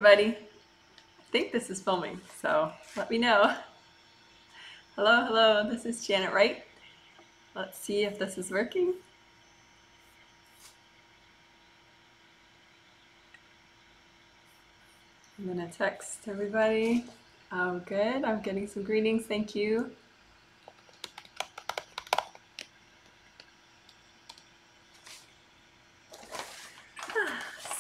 Everybody, I think this is filming, so let me know. Hello, hello, this is Janet Wright. Let's see if this is working. I'm gonna text everybody. Oh, good, I'm getting some greetings, thank you.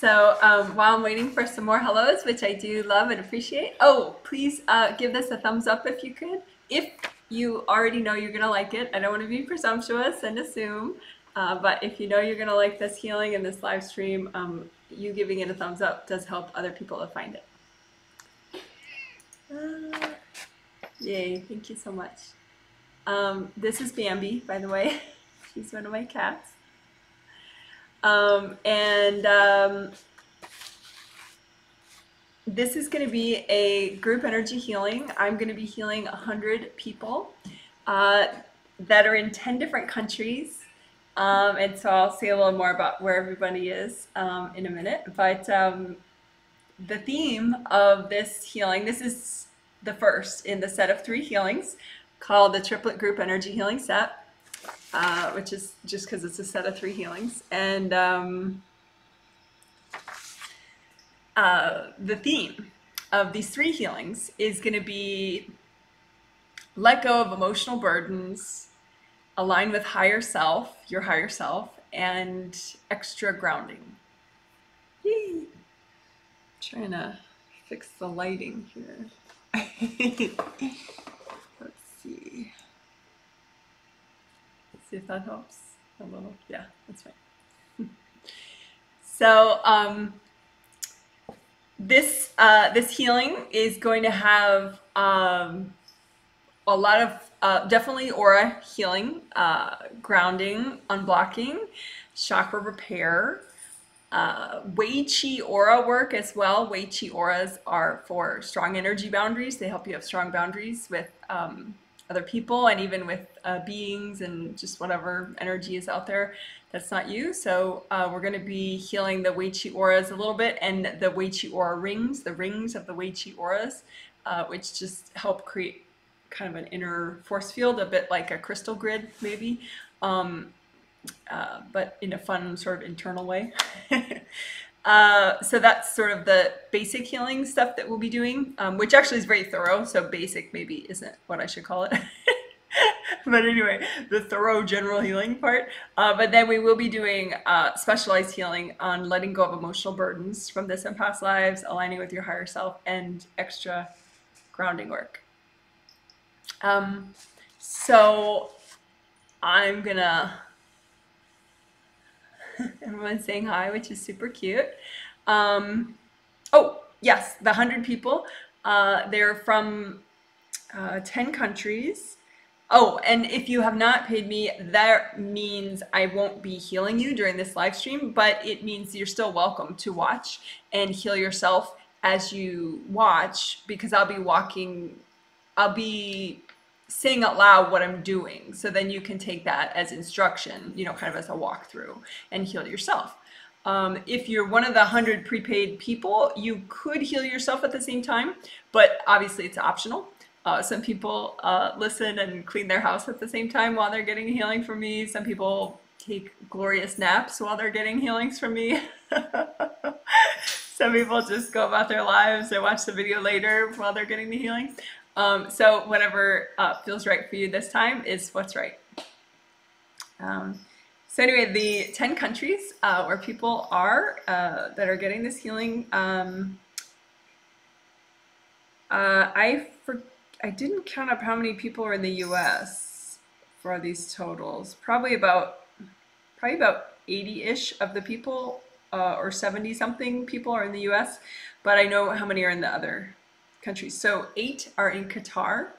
So while I'm waiting for some more hellos, which I do love and appreciate, oh, please give this a thumbs up if you could. If you already know you're gonna like it, I don't want to be presumptuous and assume, but if you know you're gonna like this healing and this live stream, you giving it a thumbs up does help other people to find it. Yay, thank you so much. This is Bambi, by the way. She's one of my cats. This is going to be a group energy healing. I'm going to be healing 100 people that are in 10 different countries. And so I'll say a little more about where everybody is in a minute. But the theme of this healing, this is the first in the set of 3 healings called the Triplet Group Energy Healing Set. Which is just because it's a set of 3 healings. And the theme of these 3 healings is going to be let go of emotional burdens, align with higher self, your higher self, and extra grounding. Yay! Trying to fix the lighting here. Let's see. See if that helps a little. Yeah, that's fine. So this healing is going to have a lot of definitely aura healing, grounding, unblocking, chakra repair, Wei Qi aura work as well. Wei Qi auras are for strong energy boundaries. They help you have strong boundaries with other people and even with beings and just whatever energy is out there that's not you. So we're going to be healing the Wei Qi auras a little bit, and the Wei Qi aura rings, the rings of the Wei Qi auras, which just help create kind of an inner force field, a bit like a crystal grid maybe, but in a fun sort of internal way. So that's sort of the basic healing stuff that we'll be doing, which actually is very thorough. So basic maybe isn't what I should call it. But anyway, the thorough general healing part. But then we will be doing specialized healing on letting go of emotional burdens from this and past lives, aligning with your higher self, and extra grounding work. So I'm gonna... Everyone's saying hi, which is super cute. Oh, yes, the 100 people. They're from 10 countries. Oh, and if you have not paid me, that means I won't be healing you during this live stream, but it means you're still welcome to watch and heal yourself as you watch, because I'll be saying out loud what I'm doing. So then you can take that as instruction, you know, kind of as a walkthrough, and heal yourself. If you're one of the 100 prepaid people, you could heal yourself at the same time, but obviously it's optional. Some people listen and clean their house at the same time while they're getting healing from me. Some people take glorious naps while they're getting healings from me. Some people just go about their lives and watch the video later while they're getting the healing. So whatever feels right for you this time is what's right. So anyway, the 10 countries where people are that are getting this healing, I didn't count up how many people are in the US for these totals. Probably about 80-ish of the people, or 70 something people are in the US, but I know how many are in the other countries. So 8 are in Qatar,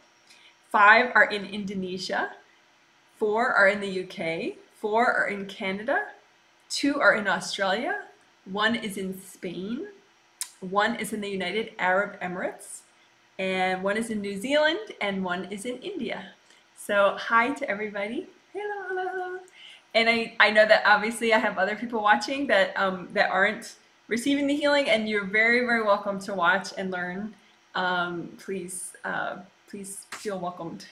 5 are in Indonesia, 4 are in the UK, 4 are in Canada, 2 are in Australia, 1 is in Spain, 1 is in the United Arab Emirates, and 1 is in New Zealand, and 1 is in India. So hi to everybody. Hello, hello. And I know that obviously I have other people watching that that aren't receiving the healing, and you're very, very welcome to watch and learn. Please, please feel welcomed.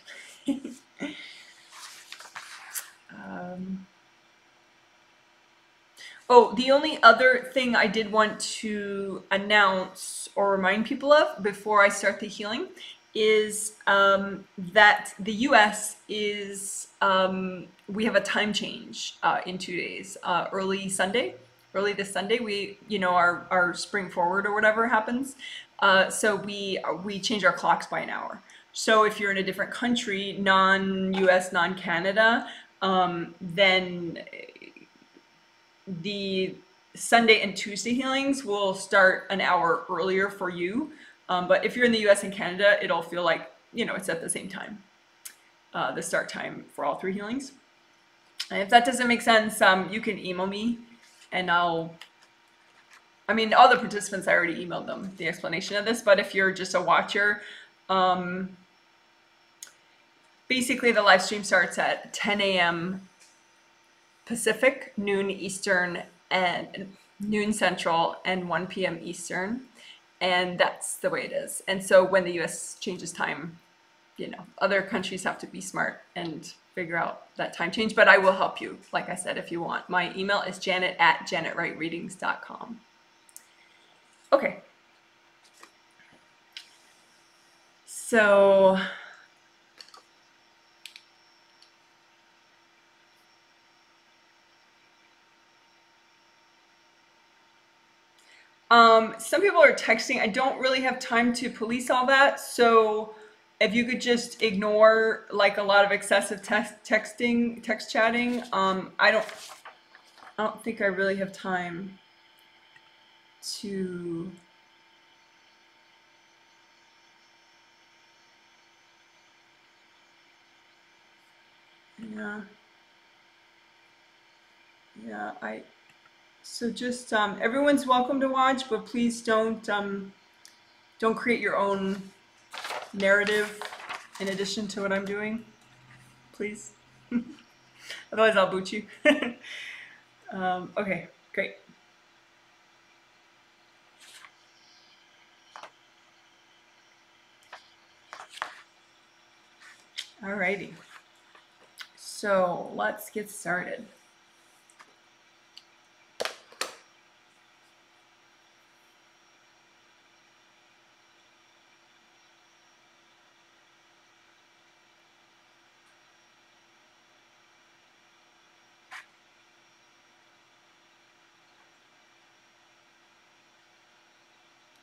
Oh, the only other thing I did want to announce or remind people of before I start the healing is that the US is, we have a time change in 2 days. Early this Sunday, our spring forward or whatever happens. So we change our clocks by an hour. So if you're in a different country, non-US, non-Canada, then the Sunday and Tuesday healings will start an hour earlier for you. But if you're in the US and Canada, it'll feel like, it's at the same time, the start time for all 3 healings. And if that doesn't make sense, you can email me and all the participants, I already emailed them the explanation of this, but if you're just a watcher, basically the live stream starts at 10 a.m. Pacific, noon Eastern, and noon Central, and 1 p.m. Eastern. And that's the way it is. And so when the US changes time, other countries have to be smart and figure out that time change. But I will help you, like I said, if you want. My email is janet@janetwrightreadings.com. Okay. So some people are texting. I don't really have time to police all that. So if you could just ignore like a lot of excessive text chatting, I don't think I really have time to. Yeah, so just everyone's welcome to watch, but please don't create your own narrative in addition to what I'm doing, please. Otherwise I'll boot you. Okay, great. Alrighty, so let's get started.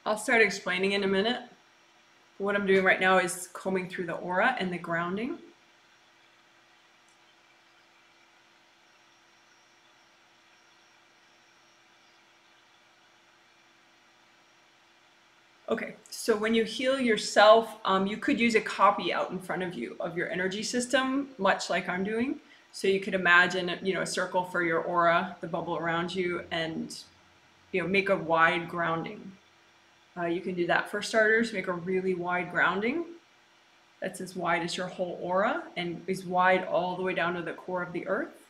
I'll start explaining in a minute. What I'm doing right now is combing through the aura and the grounding. Okay, so when you heal yourself, you could use a copy out in front of you of your energy system, much like I'm doing. So you could imagine, a circle for your aura, the bubble around you, and make a wide grounding. You can do that for starters. Make a really wide grounding that's as wide as your whole aura and is wide all the way down to the core of the earth.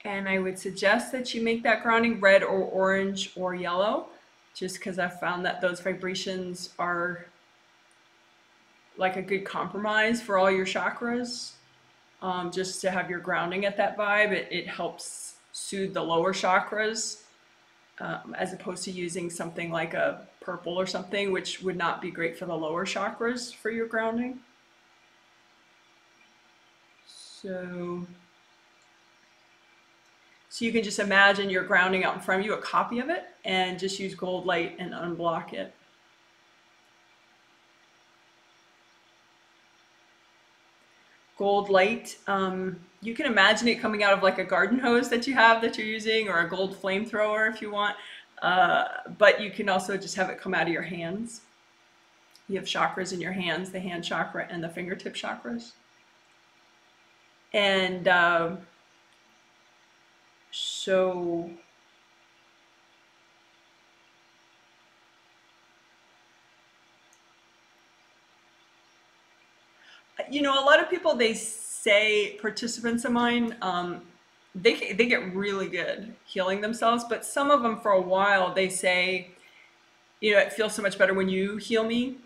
And I would suggest that you make that grounding red or orange or yellow, just because I've found that those vibrations are like a good compromise for all your chakras. Just to have your grounding at that vibe, it helps soothe the lower chakras. As opposed to using something like a purple or something, which would not be great for the lower chakras for your grounding. So you can just imagine you're grounding out in front of you, a copy of it, and just use gold light and unblock it. Gold light, you can imagine it coming out of like a garden hose that you have that you're using, or a gold flamethrower if you want, but you can also just have it come out of your hands. You have chakras in your hands, the hand chakra and the fingertip chakras. And so a lot of people, they say, participants of mine, they get really good healing themselves, but some of them for a while, they say, you know, it feels so much better when you heal me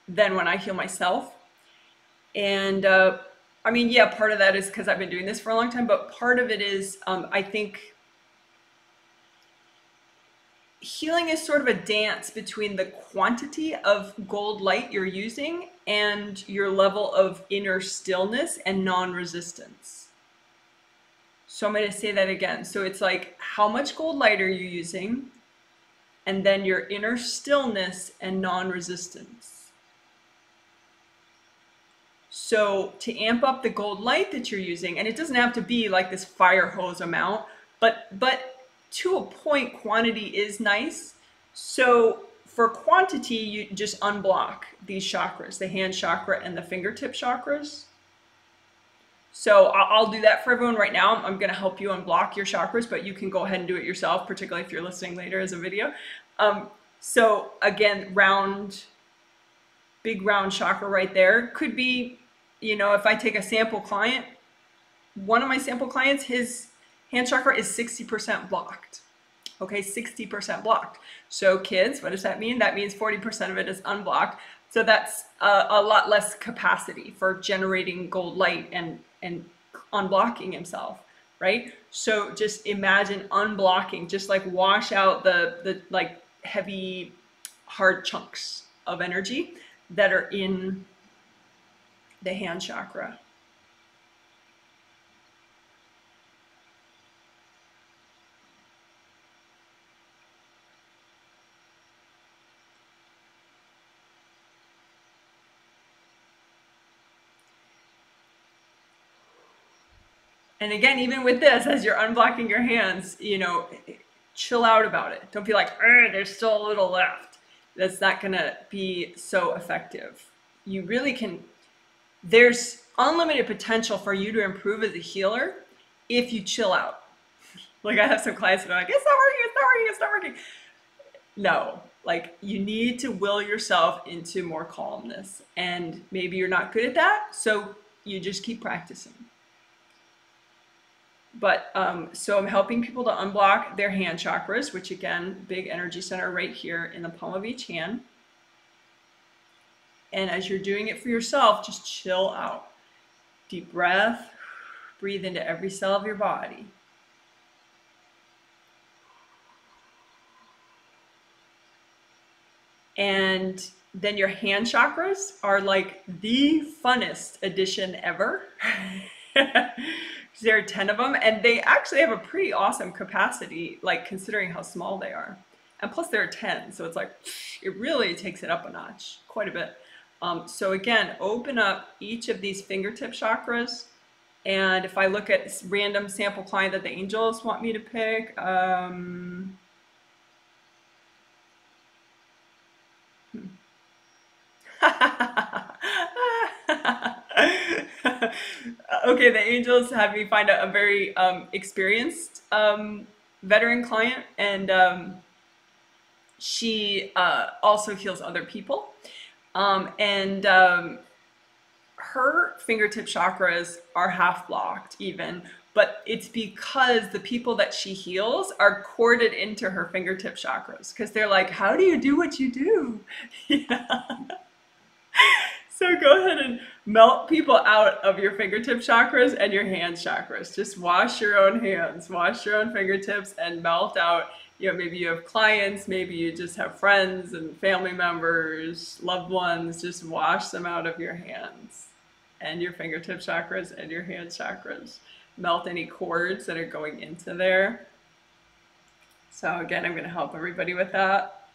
than when I heal myself. And I mean, yeah, part of that is because I've been doing this for a long time, but part of it is I think healing is sort of a dance between the quantity of gold light you're using and your level of inner stillness and non-resistance. So I'm going to say that again. So it's like, how much gold light are you using? And then your inner stillness and non-resistance. So to amp up the gold light that you're using, and it doesn't have to be like this fire hose amount, but to a point, quantity is nice. So for quantity, you just unblock these chakras, the hand chakra and the fingertip chakras. So I'll do that for everyone right now. I'm going to help you unblock your chakras, but you can go ahead and do it yourself, particularly if you're listening later as a video. So again, big round chakra right there could be, you know, if I take a sample client, one of my sample clients, his hand chakra is 60% blocked. Okay, 60% blocked. So kids, what does that mean? That means 40% of it is unblocked. So that's a lot less capacity for generating gold light and unblocking himself, right? So just imagine unblocking, just like wash out the like heavy, hard chunks of energy that are in the hand chakra. And again, even with this, as you're unblocking your hands, you know, chill out about it. Don't be like, there's still a little left. That's not going to be so effective. You really can, there's unlimited potential for you to improve as a healer if you chill out. Like I have some clients that are like, it's not working, it's not working, it's not working. No, like you need to will yourself into more calmness. And maybe you're not good at that, so you just keep practicing. But so I'm helping people to unblock their hand chakras, which again, big energy center right here in the palm of each hand. And as you're doing it for yourself, just chill out. Deep breath, breathe into every cell of your body. And then your hand chakras are like the funnest addition ever. There are 10 of them, and they actually have a pretty awesome capacity, like considering how small they are. And plus there are 10, so it's like, it really takes it up a notch, quite a bit. So again, open up each of these fingertip chakras. And if I look at random sample client that the angels want me to pick, okay, the angels had me find a very experienced veteran client, and she also heals other people. Her fingertip chakras are half blocked even, but it's because the people that she heals are corded into her fingertip chakras because they're like, how do you do what you do? Yeah. So go ahead and melt people out of your fingertip chakras and your hand chakras. Just wash your own hands, wash your own fingertips, and melt out. You know, maybe you have clients, maybe you just have friends and family members, loved ones. Just wash them out of your hands and your fingertip chakras and your hand chakras. Melt any cords that are going into there. So again, I'm going to help everybody with that.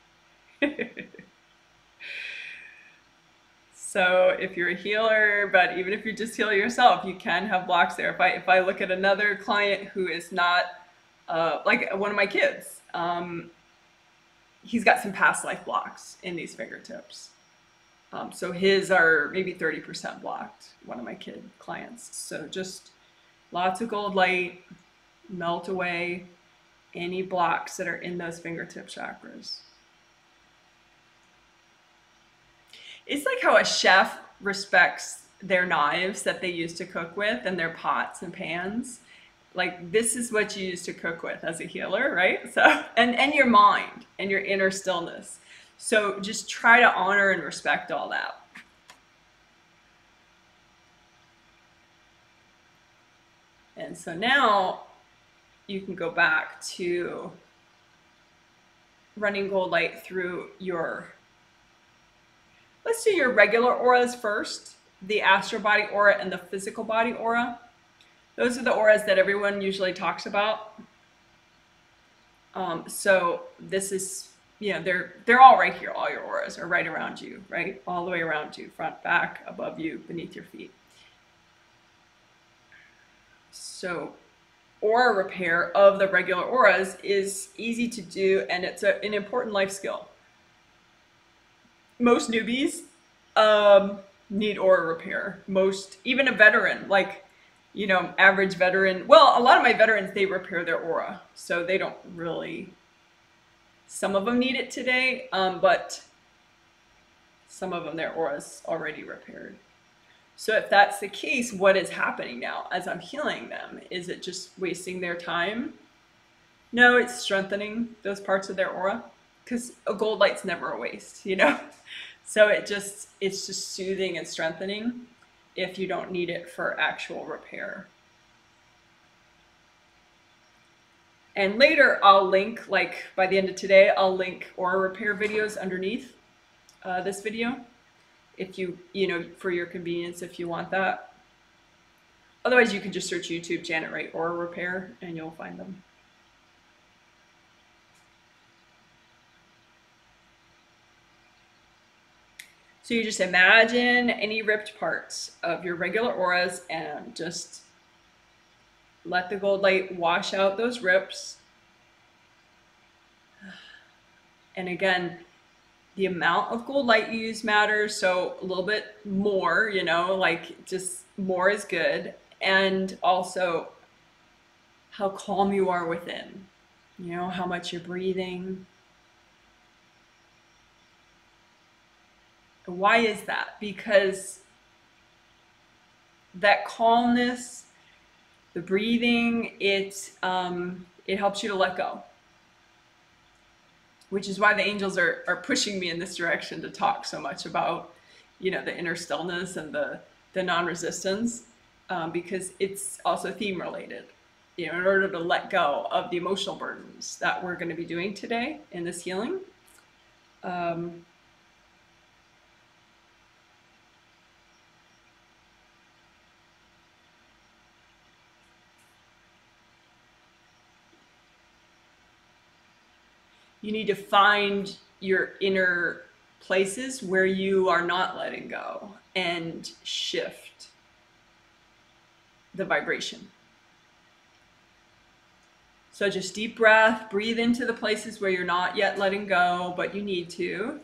So if you're a healer, but even if you just heal yourself, you can have blocks there. If I look at another client who is not, like one of my kids, he's got some past life blocks in these fingertips. So his are maybe 30% blocked, one of my kid clients. So just lots of gold light, melt away any blocks that are in those fingertip chakras. It's like how a chef respects their knives that they use to cook with and their pots and pans. Like this is what you use to cook with as a healer, right? So, and your mind and your inner stillness. So just try to honor and respect all that. And so now you can go back to running gold light through your, let's do your regular auras first, the astral body aura and the physical body aura. Those are the auras that everyone usually talks about. So this is, you know, they're all right here. All your auras are right around you, right? All the way around you, front, back, above you, beneath your feet. So aura repair of the regular auras is easy to do, and it's an important life skill. Most newbies need aura repair. Most, even a veteran, like, you know, average veteran. Well, a lot of my veterans, they repair their aura, so they don't really, some of them need it today, but some of them, their aura's already repaired. So if that's the case, what is happening now as I'm healing them? Is it just wasting their time? No, it's strengthening those parts of their aura, because a gold light's never a waste, you know? So it's just soothing and strengthening if you don't need it for actual repair. And later I'll link, like by the end of today, I'll link aura repair videos underneath this video. If you know, for your convenience, if you want that. Otherwise, you can just search YouTube, Janet Wright aura repair, and you'll find them. So you just imagine any ripped parts of your regular auras and just let the gold light wash out those rips. And again, the amount of gold light you use matters, so a little bit more, you know, like just more is good. And also how calm you are within, you know, how much you're breathing. Why is that? Because that calmness, the breathing, it helps you to let go. Which is why the angels are pushing me in this direction to talk so much about, you know, the inner stillness and the non-resistance, because it's also theme related. You know, in order to let go of the emotional burdens that we're going to be doing today in this healing. You need to find your inner places where you are not letting go and shift the vibration. So just deep breath, breathe into the places where you're not yet letting go, but you need to.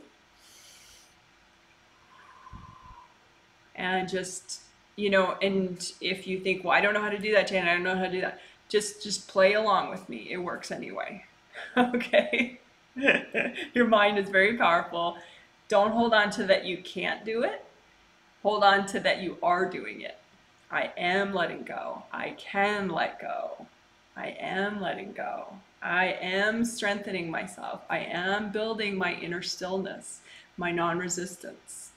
And just, you know, and if you think, well, I don't know how to do that, Jan, I don't know how to do that. Just play along with me. It works anyway. Okay? Your mind is very powerful. Don't hold on to that you can't do it. Hold on to that you are doing it. I am letting go. I can let go. I am letting go. I am strengthening myself. I am building my inner stillness, my non-resistance.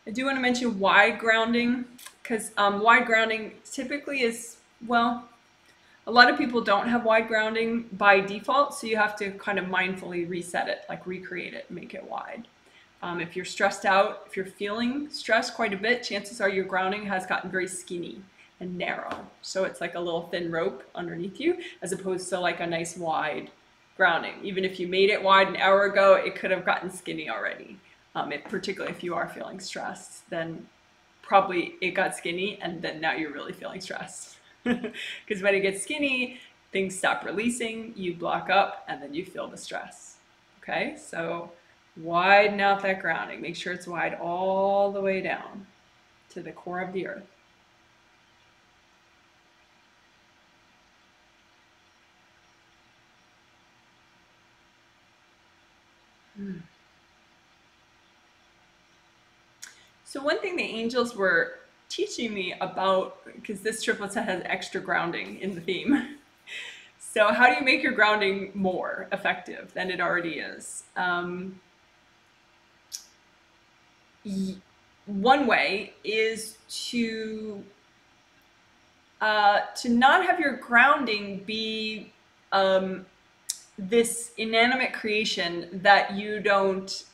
I do want to mention wide grounding, because wide grounding typically is, well, a lot of people don't have wide grounding by default, so you have to kind of mindfully reset it, like recreate it, make it wide. If you're stressed out, if you're feeling stressed quite a bit, chances are your grounding has gotten very skinny and narrow. So it's like a little thin rope underneath you, as opposed to like a nice wide grounding. Even if you made it wide an hour ago, it could have gotten skinny already. Particularly if you are feeling stressed, then probably it got skinny and then now you're really feeling stressed. Because when it gets skinny, things stop releasing, you block up, and then you feel the stress. Okay, so widen out that grounding. Make sure it's wide all the way down to to the core of the earth. So one thing the angels were teaching me about, because this triplet set has extra grounding in the theme. So how do you make your grounding more effective than it already is? One way is to not have your grounding be this inanimate creation that you don't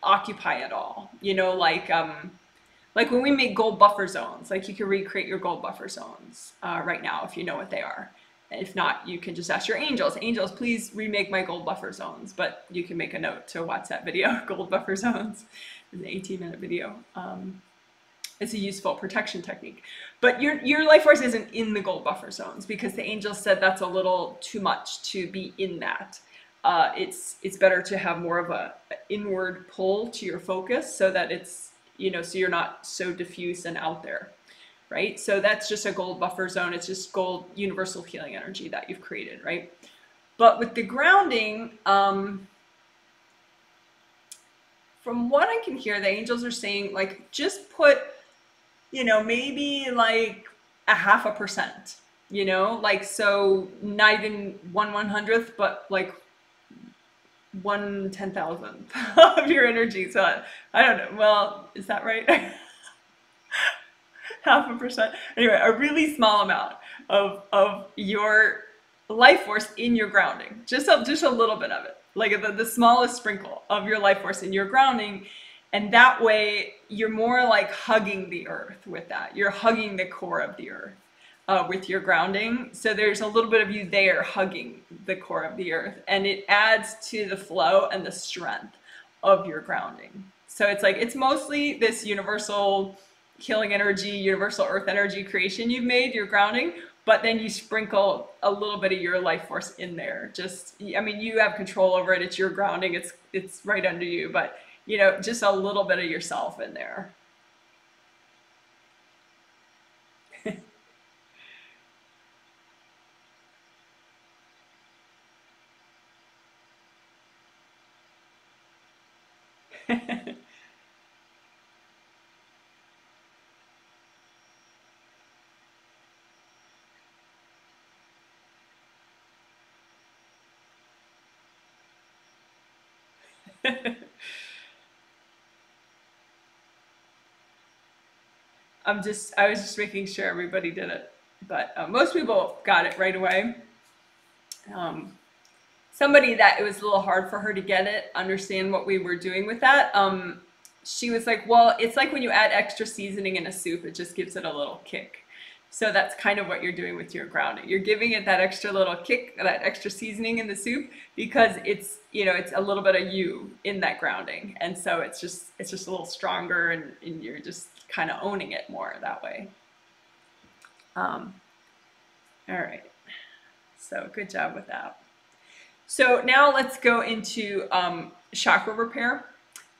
occupy at all. You know, like when we make gold buffer zones, like you can recreate your gold buffer zones right now if you know what they are. If not, you can just ask your angels. Angels, please remake my gold buffer zones. But you can make a note to watch that video, gold buffer zones. It's an 18-minute video. It's a useful protection technique. But your life force isn't in the gold buffer zones because the angels said that's a little too much to be in that. It's better to have more of a inward pull to your focus so that it's, you know, so you're not so diffuse and out there. Right? So that's just a gold buffer zone. It's just gold universal healing energy that you've created, right? But with the grounding, from what I can hear, the angels are saying, like, just put, you know, maybe like 0.5%, you know, like, so not even 1/100th, but like 1/10,000th of your energy. So I don't know. Well, is that right? 0.5%. Anyway, a really small amount of your life force in your grounding. Just a little bit of it. Like the smallest sprinkle of your life force in your grounding. And that way you're more like hugging the earth with that. You're hugging the core of the earth with your grounding. So there's a little bit of you there hugging the core of the earth. And it adds to the flow and the strength of your grounding. So it's like, it's mostly this universal healing energy, universal earth energy creation you've made, your grounding, but then you sprinkle a little bit of your life force in there. Just, I mean, you have control over it. It's your grounding. It's right under you, but you know, just a little bit of yourself in there. I was just making sure everybody did it, but most people got it right away. Somebody that it was a little hard for her to get it, understand what we were doing with that. She was like, well, it's like when you add extra seasoning in a soup, it just gives it a little kick. So that's kind of what you're doing with your grounding. You're giving it that extra little kick, that extra seasoning in the soup, because it's, you know, it's a little bit of you in that grounding. And so it's just a little stronger, and you're just kind of owning it more that way. All right. So good job with that. So now let's go into chakra repair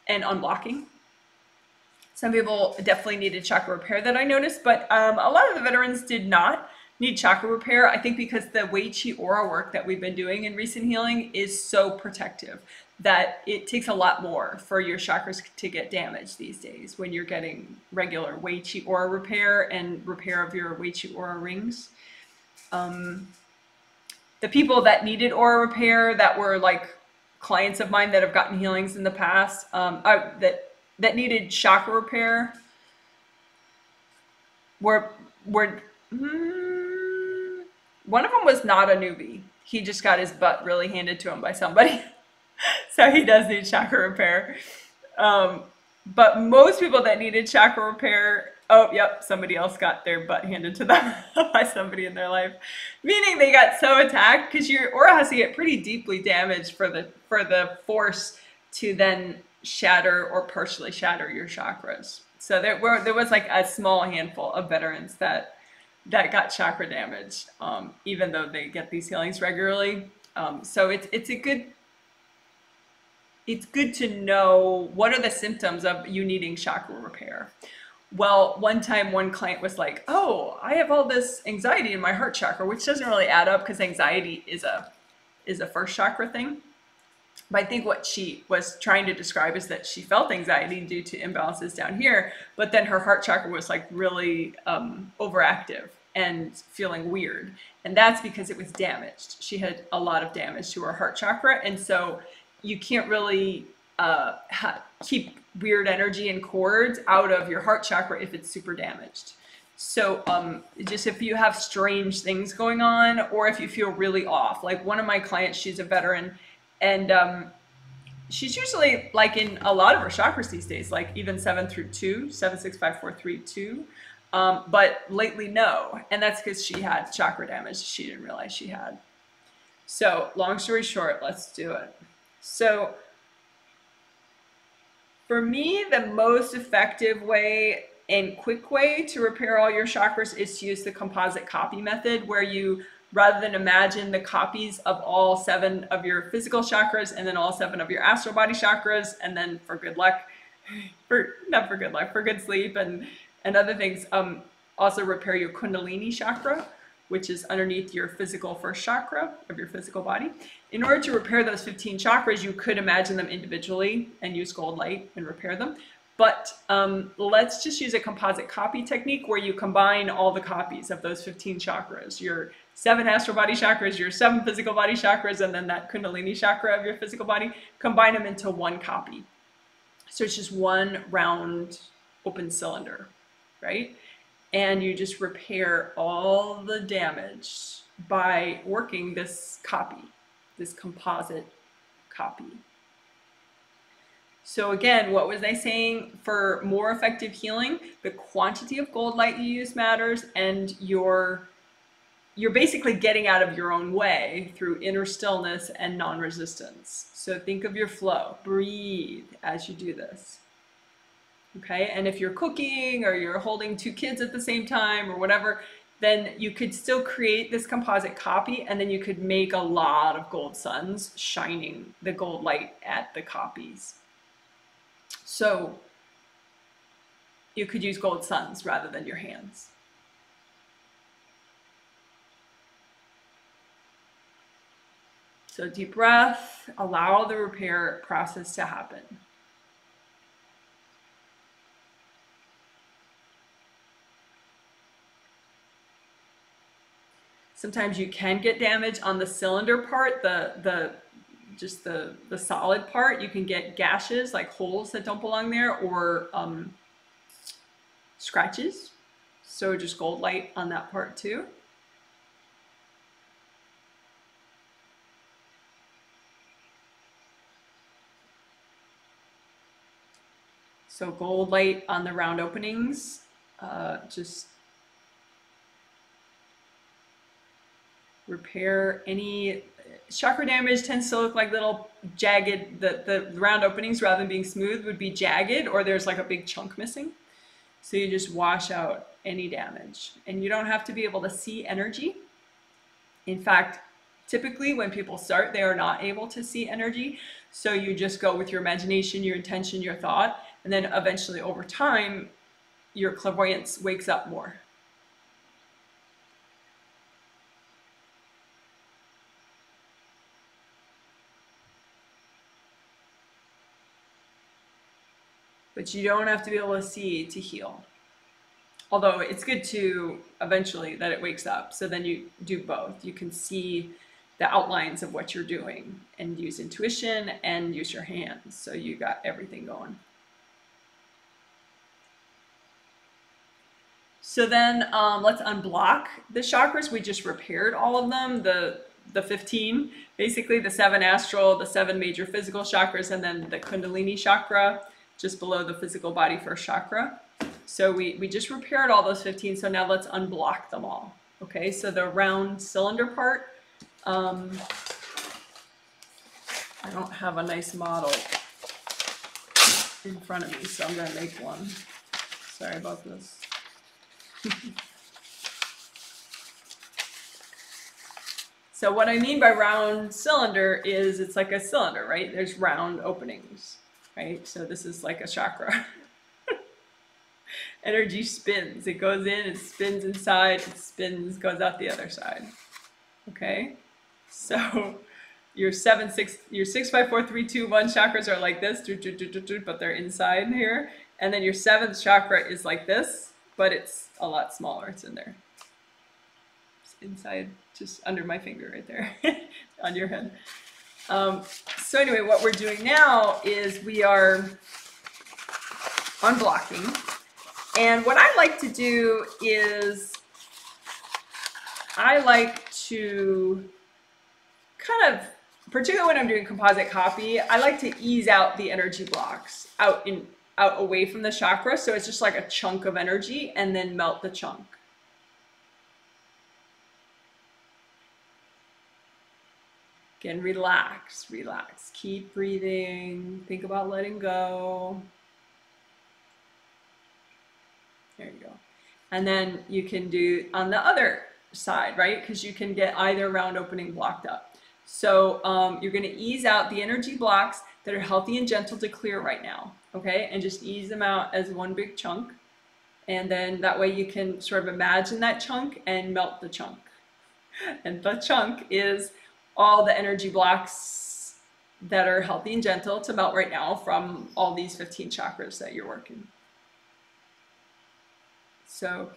and unblocking. Some people definitely needed chakra repair that I noticed, but a lot of the veterans did not need chakra repair. I think because the Wei Qi aura work that we've been doing in recent healing is so protective that it takes a lot more for your chakras to get damaged these days when you're getting regular Wei Qi aura repair and repair of your Wei Qi aura rings. The people that needed aura repair that were like clients of mine that have gotten healings in the past, that needed chakra repair were one of them was not a newbie. He just got his butt really handed to him by somebody. So he does need chakra repair. But most people that needed chakra repair, oh, yep, somebody else got their butt handed to them by somebody in their life. Meaning they got so attacked, because your aura has to get pretty deeply damaged for the force to then shatter or partially shatter your chakras. So there was like a small handful of veterans that got chakra damage, even though they get these healings regularly. So it's good to know what are the symptoms of you needing chakra repair. Well, one time one client was like, "Oh, I have all this anxiety in my heart chakra," which doesn't really add up because anxiety is a first chakra thing. But I think what she was trying to describe is that she felt anxiety due to imbalances down here, but then her heart chakra was like really overactive and feeling weird. And that's because it was damaged. She had a lot of damage to her heart chakra. And so you can't really keep weird energy and cords out of your heart chakra if it's super damaged. So just if you have strange things going on, or if you feel really off, like one of my clients, she's a veteran, and she's usually like in a lot of her chakras these days, like even 7 through 2, 7, 6, 5, 4, 3, 2. But lately, no. And that's because she had chakra damage she didn't realize she had. So long story short, let's do it. So for me, the most effective way and quick way to repair all your chakras is to use the composite copy method, where you, rather than imagine the copies of all 7 of your physical chakras and then all 7 of your astral body chakras, and then for good luck, not for good luck, for good sleep and other things, also repair your kundalini chakra, which is underneath your physical first chakra of your physical body. In order to repair those 15 chakras, you could imagine them individually and use gold light and repair them. But let's just use a composite copy technique where you combine all the copies of those 15 chakras, your 7 astral body chakras, your 7 physical body chakras, and then that kundalini chakra of your physical body, combine them into one copy. So it's just one round open cylinder, right? And you just repair all the damage by working this copy, this composite copy. So again, what was I saying? For more effective healing, the quantity of gold light you use matters, and you're basically getting out of your own way through inner stillness and non-resistance. So think of your flow. Breathe as you do this. Okay, and if you're cooking or you're holding 2 kids at the same time or whatever, then you could still create this composite copy, and then you could make a lot of gold suns shining the gold light at the copies. So you could use gold suns rather than your hands. So deep breath, allow the repair process to happen. Sometimes you can get damage on the cylinder part, just the solid part. You can get gashes, like holes that don't belong there, or scratches. So just gold light on that part too. So gold light on the round openings, just repair any chakra damage. Tends to look like little jagged, the round openings rather than being smooth would be jagged, or there's like a big chunk missing. So you just wash out any damage, and you don't have to be able to see energy. In fact, typically when people start, they are not able to see energy. So you just go with your imagination, your intention, your thought, and then eventually over time, your clairvoyance wakes up more. But you don't have to be able to see to heal. Although it's good to eventually that it wakes up. So then you do both. You can see the outlines of what you're doing and use intuition and use your hands. So you got everything going. So then let's unblock the chakras. We just repaired all of them, the 15, basically the 7 astral, the 7 major physical chakras, and then the kundalini chakra just below the physical body first chakra. So we just repaired all those 15. So now let's unblock them all. Okay, so the round cylinder part, I don't have a nice model in front of me, so I'm gonna make one. Sorry about this. So what I mean by round cylinder is it's like a cylinder, right? There's round openings, right? So this is like a chakra. energy spins. It goes in, it spins inside, it spins, goes out the other side. Okay? So your 6, 5, 4, 3, 2, 1 chakras are like this, but they're inside here. And then your 7th chakra is like this, but it's a lot smaller. It's in there. It's inside, just under my finger right there on your head. So anyway, what we're doing now is we are unblocking. And what I like to do is I like to kind of, particularly when I'm doing composite copy, I like to ease out the energy blocks out away from the chakra. So it's just like a chunk of energy, and then melt the chunk. Again, relax, relax. Keep breathing. Think about letting go. There you go. And then you can do on the other side, right? Because you can get either round opening blocked up. So you're going to ease out the energy blocks that are healthy and gentle to clear right now, okay? And just ease them out as one big chunk. And then that way you can sort of imagine that chunk and melt the chunk. And the chunk is all the energy blocks that are healthy and gentle to melt right now from all these 15 chakras that you're working. So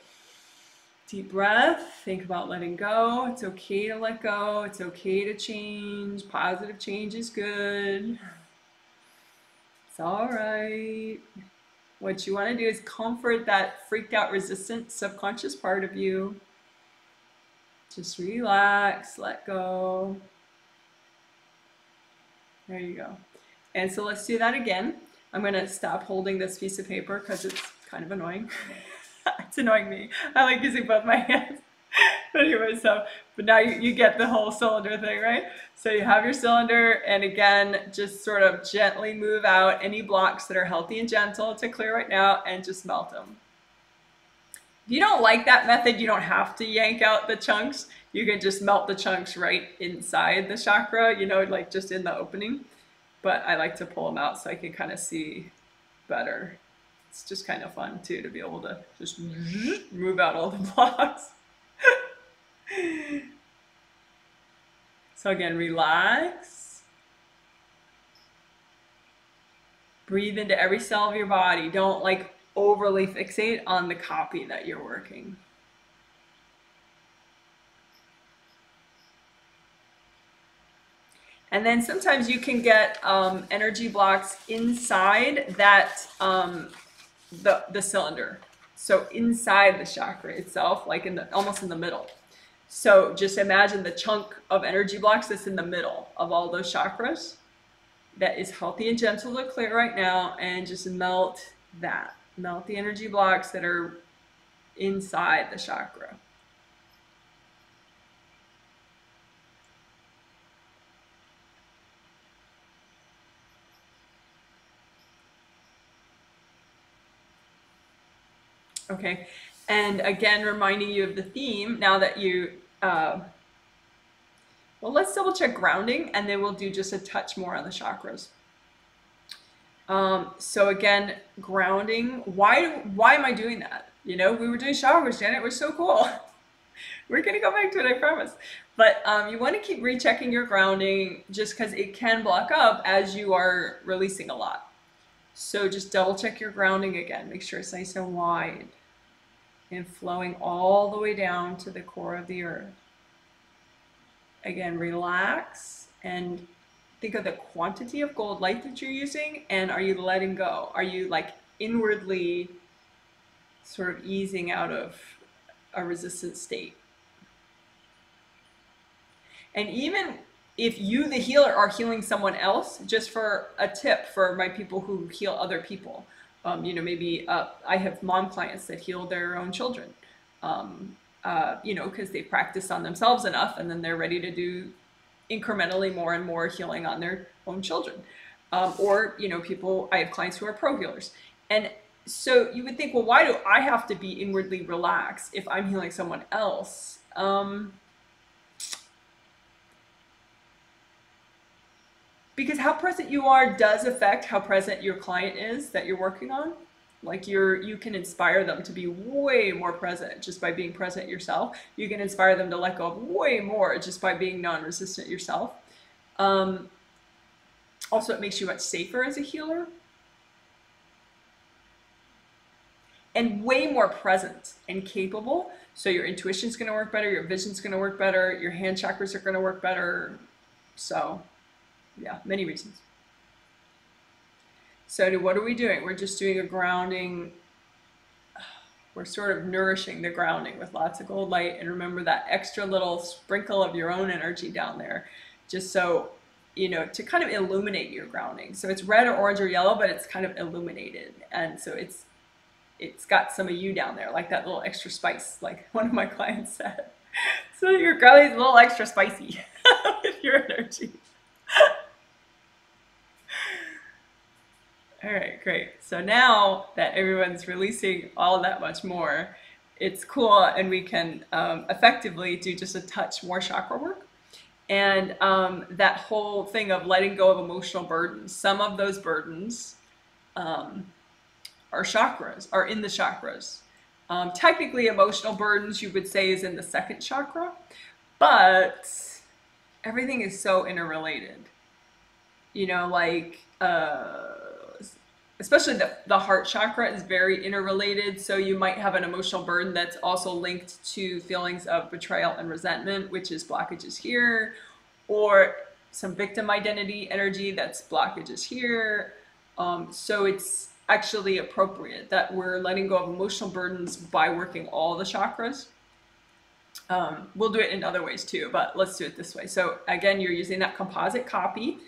deep breath, think about letting go. It's okay to let go. It's okay to change. Positive change is good. It's all right. What you want to do is comfort that freaked out, resistant, subconscious part of you. Just relax, let go. There you go. And so let's do that again. I'm going to stop holding this piece of paper because it's kind of annoying. It's annoying me. I like using both my hands. But anyway, but now you get the whole cylinder thing, right? So you have your cylinder, and again, just sort of gently move out any blocks that are healthy and gentle to clear right now, and just melt them. If you don't like that method, you don't have to yank out the chunks. You can just melt the chunks right inside the chakra, you know, like just in the opening. But I like to pull them out so I can kind of see better. It's just kind of fun too to be able to just move out all the blocks. So again, relax. Breathe into every cell of your body. Don't like overly fixate on the copy that you're working. And then sometimes you can get energy blocks inside that the cylinder. So inside the chakra itself, like almost in the middle. So just imagine the chunk of energy blocks that's in the middle of all those chakras that is healthy and gentle to clear right now, and just melt that. Melt the energy blocks that are inside the chakra. Okay, and again, reminding you of the theme now that you, well, let's double check grounding, and then we'll do just a touch more on the chakras. So again, grounding, why am I doing that? You know, we were doing chakras, Janet, we're so cool. We're gonna go back to it, I promise. But you want to keep rechecking your grounding just because it can block up as you are releasing a lot. So just double check your grounding again. Make sure it's nice and wide and flowing all the way down to the core of the earth. Again, relax and think of the quantity of gold light that you're using, and are you letting go? Are you like inwardly sort of easing out of a resistant state? And even if you, the healer, are healing someone else, just for a tip for my people who heal other people, you know, maybe I have mom clients that heal their own children, you know, because they practiced on themselves enough, and then they're ready to do incrementally more and more healing on their own children. Or, you know, I have clients who are pro healers. And so you would think, well, why do I have to be inwardly relaxed if I'm healing someone else? Because how present you are does affect how present your client is that you're working on, Like you can inspire them to be way more present just by being present yourself. You can inspire them to let go of way more just by being non-resistant yourself. Also, it makes you much safer as a healer. And way more present and capable. So your intuition's going to work better, your vision's going to work better, your hand chakras are going to work better. So, yeah, many reasons. So what are we doing? We're just doing a grounding. We're sort of nourishing the grounding with lots of gold light. And remember that extra little sprinkle of your own energy down there, just so, you know, to kind of illuminate your grounding. So it's red or orange or yellow, but it's kind of illuminated. And so it's got some of you down there, like that little extra spice, like one of my clients said. So your grounding is a little extra spicy with your energy. All right, great. So now that everyone's releasing all that much more, it's cool, and we can effectively do just a touch more chakra work. And that whole thing of letting go of emotional burdens, some of those burdens are chakras, are in the chakras. Technically, emotional burdens, you would say, is in the second chakra, but everything is so interrelated. You know, like, especially the heart chakra is very interrelated. So you might have an emotional burden that's also linked to feelings of betrayal and resentment, which is blockages here, or some victim identity energy that's blockages here. So it's actually appropriate that we're letting go of emotional burdens by working all the chakras. We'll do it in other ways too, but let's do it this way. So again, you're using that composite copy,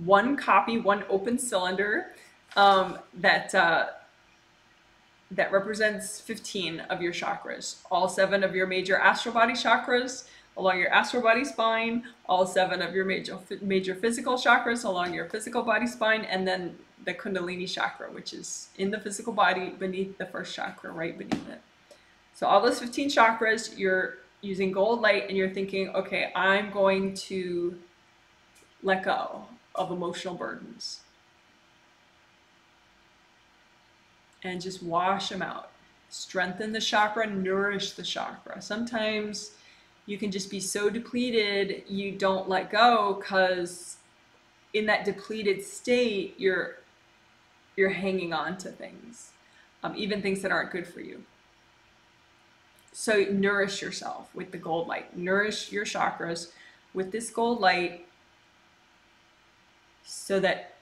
one open cylinder that represents 15 of your chakras, all 7 of your major astral body chakras along your astral body spine, all 7 of your major physical chakras along your physical body spine, and then the kundalini chakra, which is in the physical body beneath the first chakra, right beneath it. So all those 15 chakras, you're using gold light and you're thinking, okay, I'm going to let go of emotional burdens. And just wash them out. Strengthen the chakra, nourish the chakra. Sometimes you can just be so depleted you don't let go, because in that depleted state you're hanging on to things, even things that aren't good for you. So nourish yourself with the gold light. Nourish your chakras with this gold light so that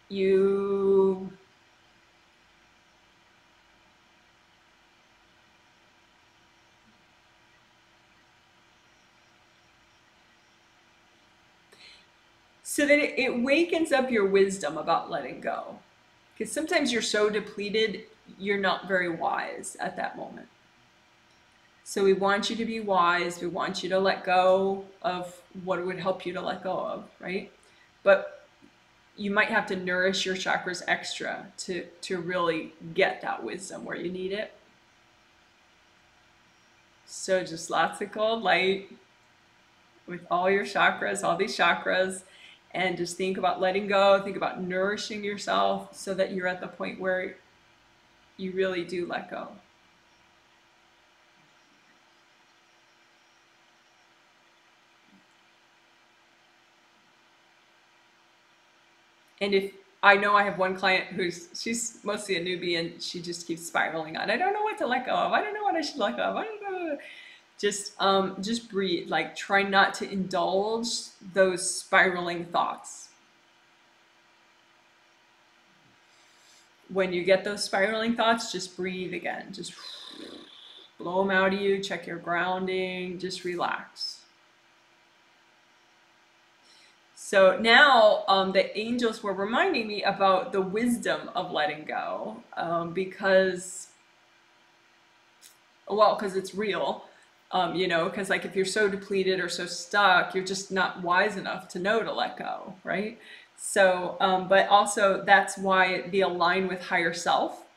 you it wakens up your wisdom about letting go. Because sometimes you're so depleted, you're not very wise at that moment. So we want you to be wise. We want you to let go of what would help you to let go of, right? But you might have to nourish your chakras extra to really get that wisdom where you need it. So just lots of gold light with all your chakras, all these chakras. And just think about letting go, think about nourishing yourself so that you're at the point where you really do let go. And if I know I have one client she's mostly a newbie and she just keeps spiraling on, I don't know what to let go of. I don't know what I should let go of. I don't know. Just breathe, like try not to indulge those spiraling thoughts. When you get those spiraling thoughts, just breathe again. Just blow them out of you, check your grounding, just relax. So now the angels were reminding me about the wisdom of letting go, because it's real. You know, because like if you're so depleted or so stuck, you're just not wise enough to know to let go, right? So, but also that's why the align with higher self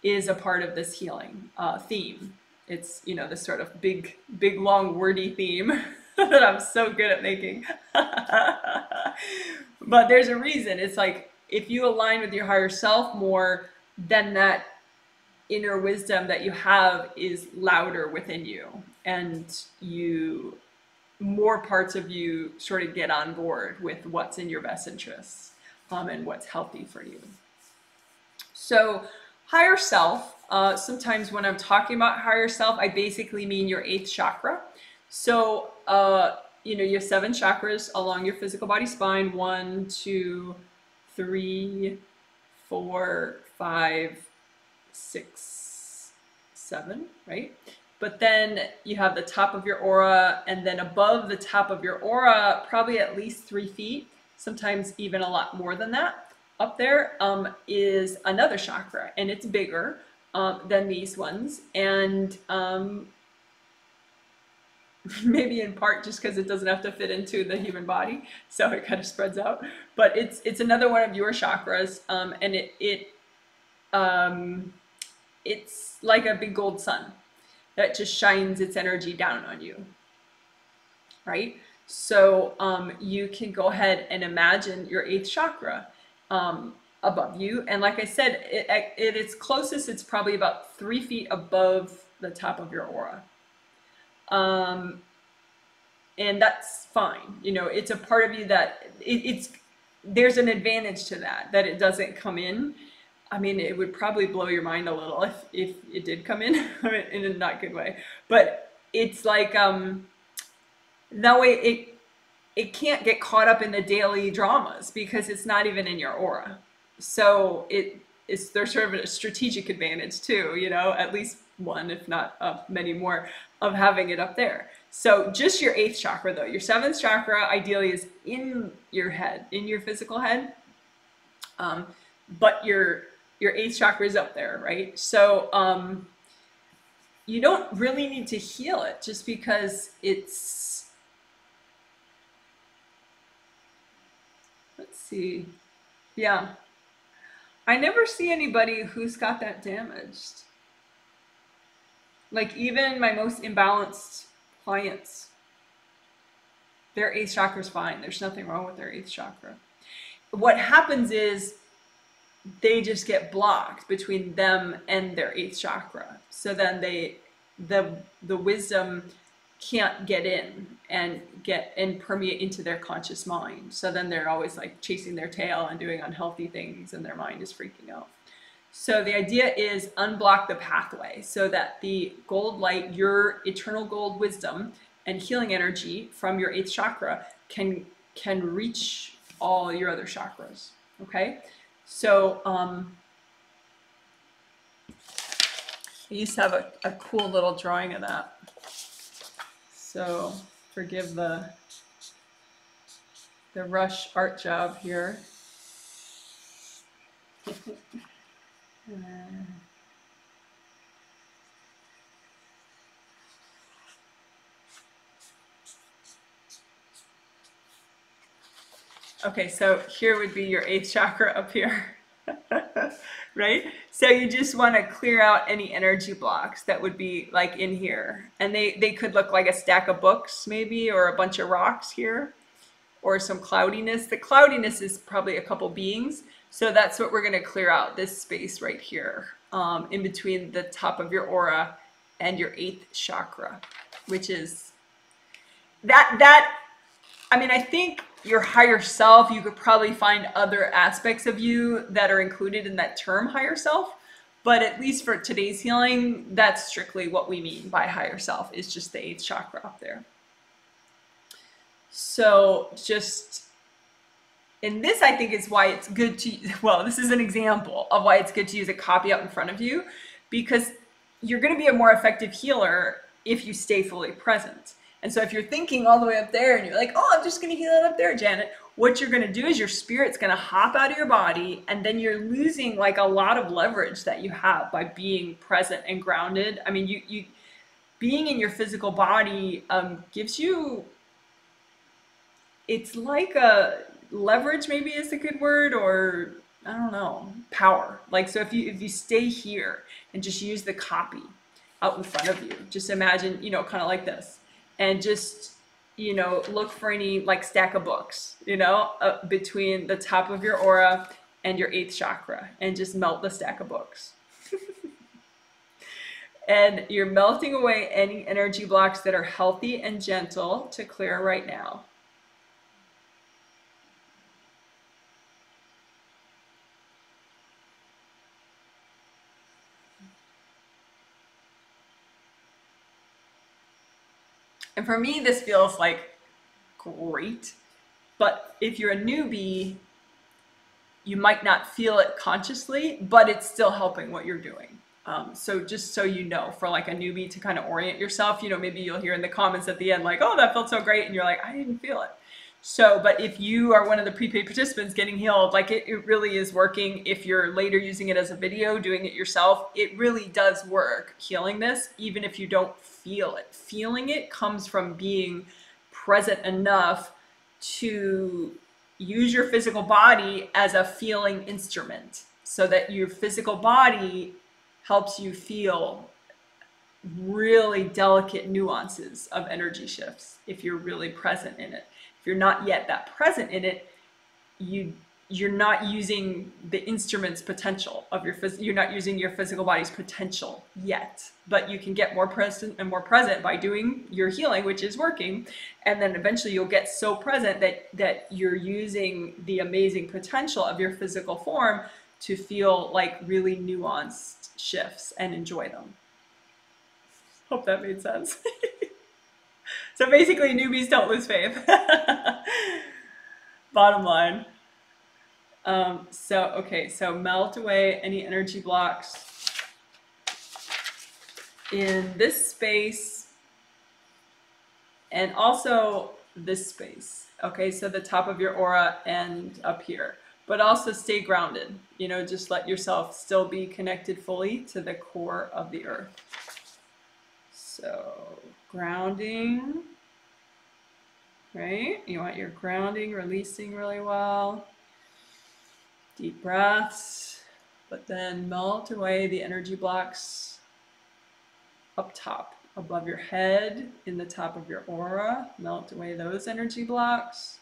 is a part of this healing theme. It's, you know, this sort of big, long wordy theme that I'm so good at making. But there's a reason. It's like if you align with your higher self more, then that inner wisdom that you have is louder within you, and more parts of you sort of get on board with what's in your best interests, and what's healthy for you. So higher self, sometimes when I'm talking about higher self, I basically mean your 8th chakra. So, you have 7 chakras along your physical body spine: 1, 2, 3, 4, 5, 6, 7, right? But then you have the top of your aura, and then above the top of your aura, probably at least 3 feet, sometimes even a lot more than that, up there is another chakra, and it's bigger than these ones. And maybe in part just because it doesn't have to fit into the human body, so it kind of spreads out. But it's another one of your chakras, and it's like a big gold sun that just shines its energy down on you, right? So you can go ahead and imagine your 8th chakra above you, and like I said, at its closest, it's probably about 3 feet above the top of your aura. And that's fine. It's a part of you that there's an advantage to that it doesn't come in. I mean, it would probably blow your mind a little if it did come in in a not good way. But it's like, that way it can't get caught up in the daily dramas because it's not even in your aura. So there's sort of a strategic advantage too, at least one, if not many more, of having it up there. So just your 8th chakra though. Your 7th chakra ideally is in your head, in your physical head. But your 8th chakra is up there, right? So you don't really need to heal it just because it's, let's see. Yeah. I never see anybody who's got that damaged. Like even my most imbalanced clients, their 8th chakra is fine. There's nothing wrong with their 8th chakra. What happens is they just get blocked between them and their 8th chakra. So then the wisdom can't get in and permeate into their conscious mind. So then they're always like chasing their tail and doing unhealthy things, and their mind is freaking out. So the idea is unblock the pathway so that the gold light, your eternal gold wisdom and healing energy from your 8th chakra can reach all your other chakras. Okay? So I used to have a cool little drawing of that. So forgive the rush art job here. Okay, so here would be your 8th chakra up here, right? So you just want to clear out any energy blocks that would be like in here. And they could look like a stack of books maybe, or a bunch of rocks here, or some cloudiness. The cloudiness is probably a couple beings. So that's what we're going to clear out, this space right here, in between the top of your aura and your 8th chakra, which is I mean, I think your higher self, you could probably find other aspects of you that are included in that term higher self. But at least for today's healing, that's strictly what we mean by higher self, is just the 8th chakra up there. So just, and this I think is why it's good to, well, this is an example of why it's good to use a copy out in front of you, because you're going to be a more effective healer if you stay fully present. And so if you're thinking all the way up there and you're like, oh, I'm just going to heal it up there, Janet, what you're going to do is your spirit's going to hop out of your body, and then you're losing like a lot of leverage that you have by being present and grounded. I mean, you being in your physical body gives you, it's like a leverage, maybe is a good word, or I don't know, power. Like, so if you stay here and just use the copy out in front of you, just imagine, you know, kind of like this. And just, you know, look for any like stack of books, you know, between the top of your aura and your 8th chakra, and just melt the stack of books. And you're melting away any energy blocks that are healthy and gentle to clear right now. And for me, this feels like great. But if you're a newbie, you might not feel it consciously, but it's still helping what you're doing. So just so you know, for like a newbie to kind of orient yourself, you know, maybe you'll hear in the comments at the end, like, oh, that felt so great. And you're like, I didn't feel it. So, but if you are one of the prepaid participants getting healed, like it really is working. If you're later using it as a video, doing it yourself, it really does work, healing this, even if you don't feel it. Feeling it comes from being present enough to use your physical body as a feeling instrument, so that your physical body helps you feel really delicate nuances of energy shifts if you're really present in it. If you're not yet that present in it, you're not using the instrument's potential of your you're not using your physical body's potential yet. But you can get more present and more present by doing your healing, which is working, and then eventually you'll get so present that you're using the amazing potential of your physical form to feel like really nuanced shifts and enjoy them. Hope that made sense. So basically, newbies don't lose faith. Bottom line. So melt away any energy blocks in this space and also this space. Okay, so the top of your aura and up here. But also stay grounded. You know, just let yourself still be connected fully to the core of the earth. So grounding, right? You want your grounding, releasing really well. Deep breaths, but then melt away the energy blocks up top, above your head, in the top of your aura. Melt away those energy blocks.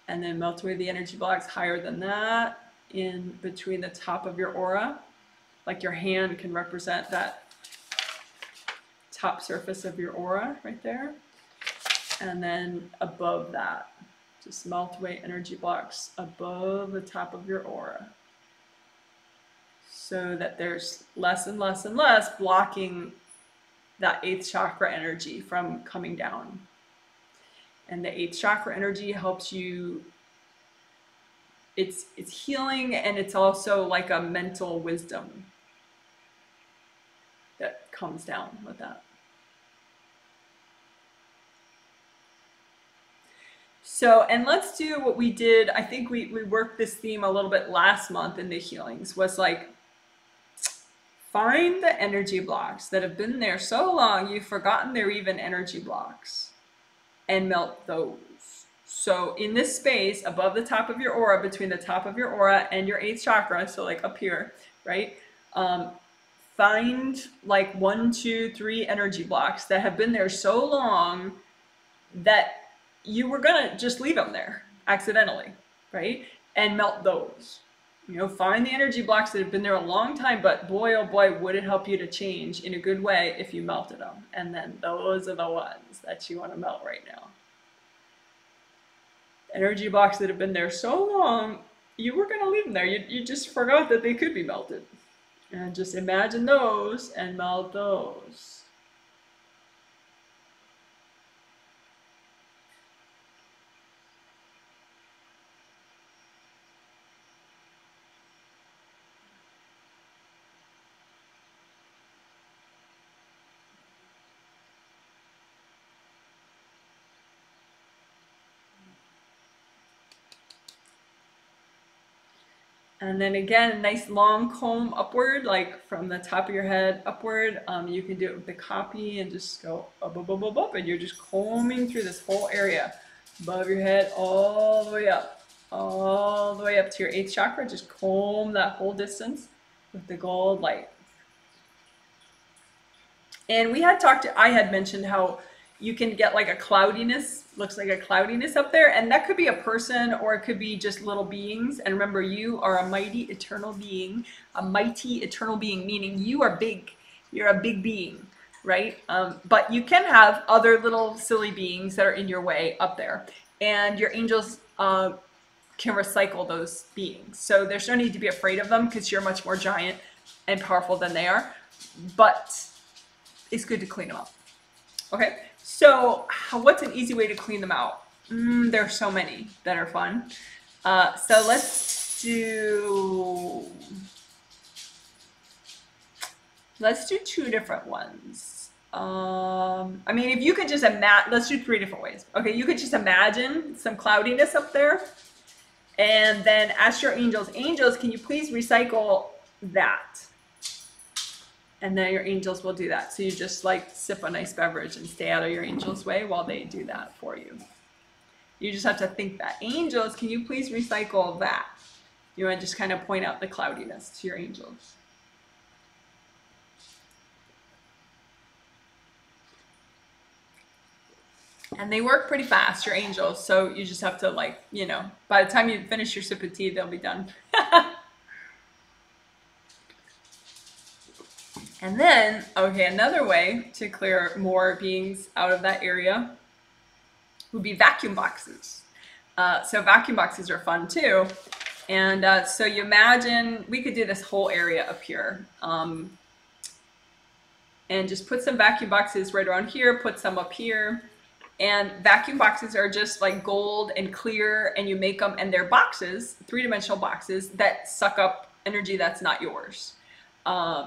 And then melt away the energy blocks higher than that, in between the top of your aura. Like your hand can represent that top surface of your aura right there. And then above that, just melt away energy blocks above the top of your aura, so that there's less and less and less blocking that 8th chakra energy from coming down. And the 8th chakra energy helps you, it's healing, and it's also like a mental wisdom that comes down with that. So, and let's do what we did. I think we worked this theme a little bit last month in the healings, was like, find the energy blocks that have been there so long you've forgotten they're even energy blocks, and melt those. So in this space above the top of your aura, between the top of your aura and your 8th chakra, so like up here, right? Find like 1, 2, 3 energy blocks that have been there so long that you were gonna just leave them there accidentally, right? And melt those. You know, find the energy blocks that have been there a long time, but boy, oh boy, would it help you to change in a good way if you melted them. And then those are the ones that you want to melt right now. Energy blocks that have been there so long, you were gonna leave them there. You just forgot that they could be melted. And just imagine those and melt those. And then again, a nice long comb upward, like from the top of your head upward. You can do it with the copy and just go up, up, up, up, up, and you're just combing through this whole area above your head, all the way up to your 8th chakra. Just comb that whole distance with the gold light. And we had talked, I had mentioned how you can get like a cloudiness, looks like a cloudiness up there, and that could be a person or it could be just little beings. And remember, you are a mighty eternal being, meaning you are big. You're a big being, right? But you can have other little silly beings that are in your way up there. And your angels can recycle those beings. So there's no need to be afraid of them because you're much more giant and powerful than they are. But it's good to clean them up. Okay, so what's an easy way to clean them out? There are so many that are fun. So let's do 2 different ones. I mean, if you could just imagine, let's do 3 different ways. Okay, you could just imagine some cloudiness up there, and then ask your angels, can you please recycle that? And then your angels will do that. So you just like sip a nice beverage and stay out of your angels' way while they do that for you. You just have to think that. Angels, can you please recycle that? You want to just kind of point out the cloudiness to your angels. And they work pretty fast, your angels. So you just have to, like, you know, by the time you finish your sip of tea, they'll be done. And then, okay, another way to clear more beings out of that area would be vacuum boxes. So vacuum boxes are fun too. And so you imagine, we could do this whole area up here. And just put some vacuum boxes right around here, put some up here. And vacuum boxes are just like gold and clear, and you make them, and they're boxes, 3-dimensional boxes that suck up energy that's not yours.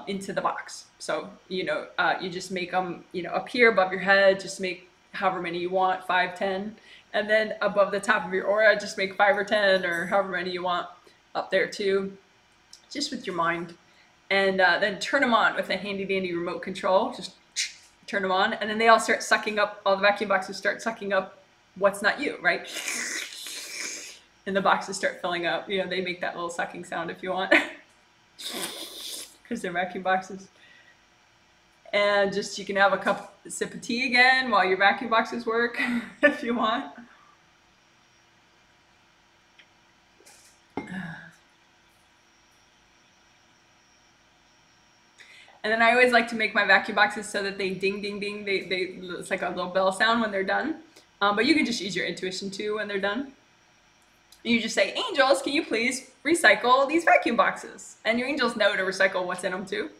Into the box. So, you know, you just make them, you know, up here above your head, just make however many you want, 5, 10. And then above the top of your aura, just make 5 or 10 or however many you want up there too, just with your mind. And then turn them on with a handy dandy remote control. Just turn them on, and then they all start sucking up, all the vacuum boxes start sucking up what's not you, right? And the boxes start filling up. You know, they make that little sucking sound if you want. Because they're vacuum boxes. And just, you can have a sip of tea again while your vacuum boxes work if you want. And then I always like to make my vacuum boxes so that they ding, ding, ding. It's like a little bell sound when they're done. But you can just use your intuition too when they're done. And you just say, angels, can you please recycle these vacuum boxes? And your angels know to recycle what's in them too.